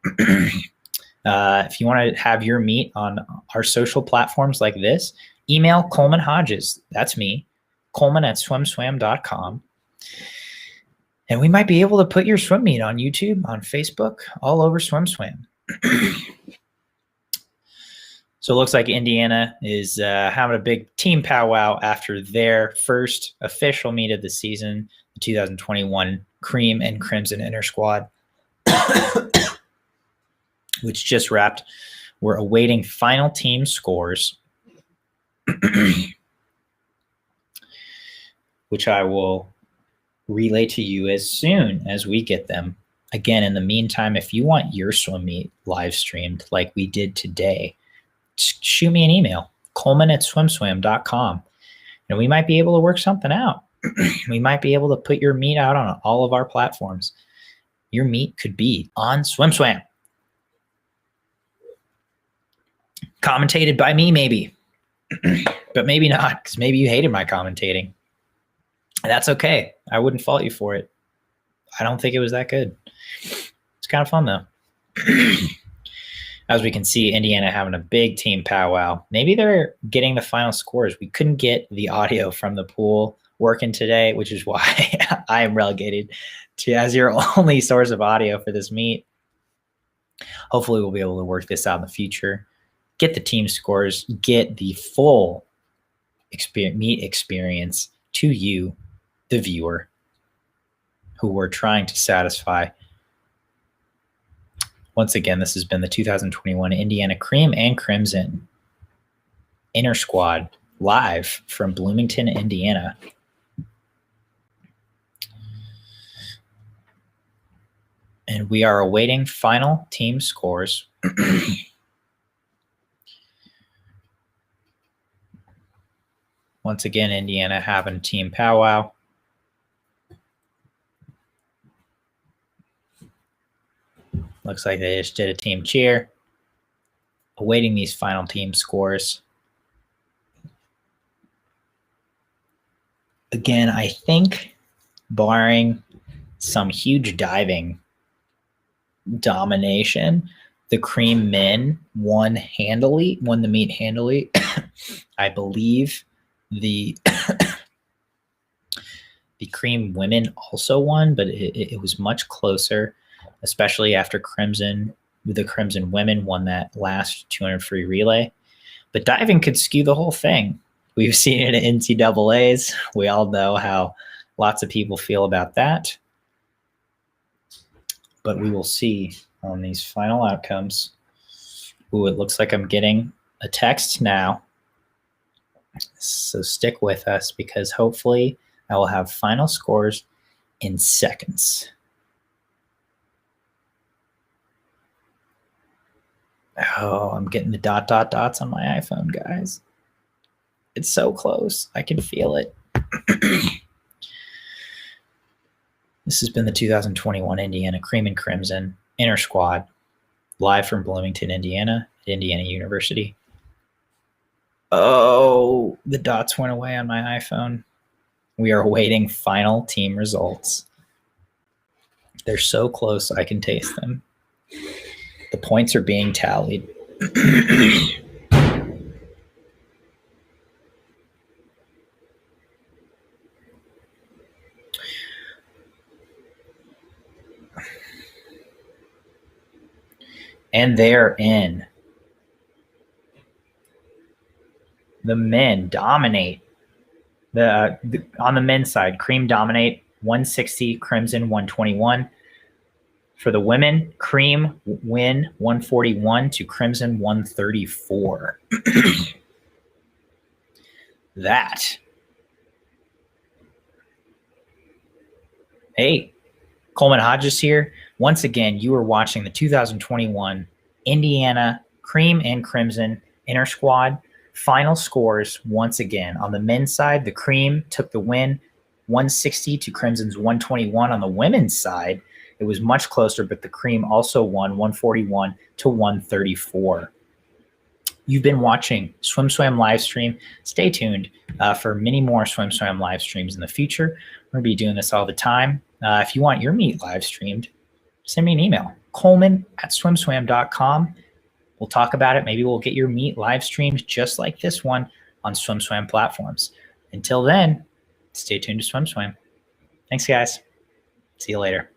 If you want to have your meet on our social platforms like this, email Coleman Hodges. That's me, Coleman@swimswam.com. And we might be able to put your swim meet on YouTube, on Facebook, all over SwimSwam. So it looks like Indiana is having a big team powwow after their first official meet of the season, the 2021 Cream and Crimson Intrasquad, which just wrapped. We're awaiting final team scores, which I will relay to you as soon as we get them. Again, in the meantime, if you want your swim meet live streamed like we did today, shoot me an email, Coleman@swimswam.com, and we might be able to work something out. We might be able to put your meet out on all of our platforms. Your meet could be on SwimSwam. Commentated by me, maybe. But maybe not, because maybe you hated my commentating. That's okay. I wouldn't fault you for it. I don't think it was that good. It's kind of fun, though. As we can see, Indiana having a big team powwow. Maybe they're getting the final scores. We couldn't get the audio from the pool working today, which is why I am relegated to as your only source of audio for this meet. Hopefully we'll be able to work this out in the future, get the team scores, get the full meet experience to you, the viewer, who we're trying to satisfy. Once again, this has been the 2021 Indiana Cream and Crimson Intrasquad live from Bloomington, Indiana. And we are awaiting final team scores. Once again, Indiana having a team powwow. Looks like they just did a team cheer. Awaiting these final team scores. Again, I think barring some huge diving domination, the cream men won the meet handily. I believe the the cream women also won, but it was much closer, especially after the crimson women won that last 200 free relay. But diving could skew the whole thing. We've seen it at NCAAs. We all know how lots of people feel about that. But we will see on these final outcomes. Ooh, it looks like I'm getting a text now. So stick with us because hopefully I will have final scores in seconds. Oh, I'm getting the dots on my iPhone, guys. It's so close. I can feel it. This has been the 2021 Indiana Cream and Crimson Intrasquad, live from Bloomington, Indiana, at Indiana University. Oh, the dots went away on my iPhone. We are awaiting final team results. They're so close, I can taste them. The points are being tallied. And they're in. The men dominate. On the men's side, cream dominate 160, crimson 121. For the women, cream win 141 to crimson 134. That. Hey, Coleman Hodges here. Once again, you are watching the 2021 Indiana Cream and Crimson Intrasquad. Final scores once again. On the men's side, the cream took the win 160 to crimson's 121. On the women's side, it was much closer, but the cream also won 141 to 134. You've been watching SwimSwam live stream. Stay tuned for many more SwimSwam live streams in the future. We're going to be doing this all the time. If you want your meet live streamed, send me an email, coleman@swimswam.com. We'll talk about it. Maybe we'll get your meet live streamed just like this one on SwimSwam platforms. Until then, stay tuned to SwimSwam. Thanks, guys. See you later.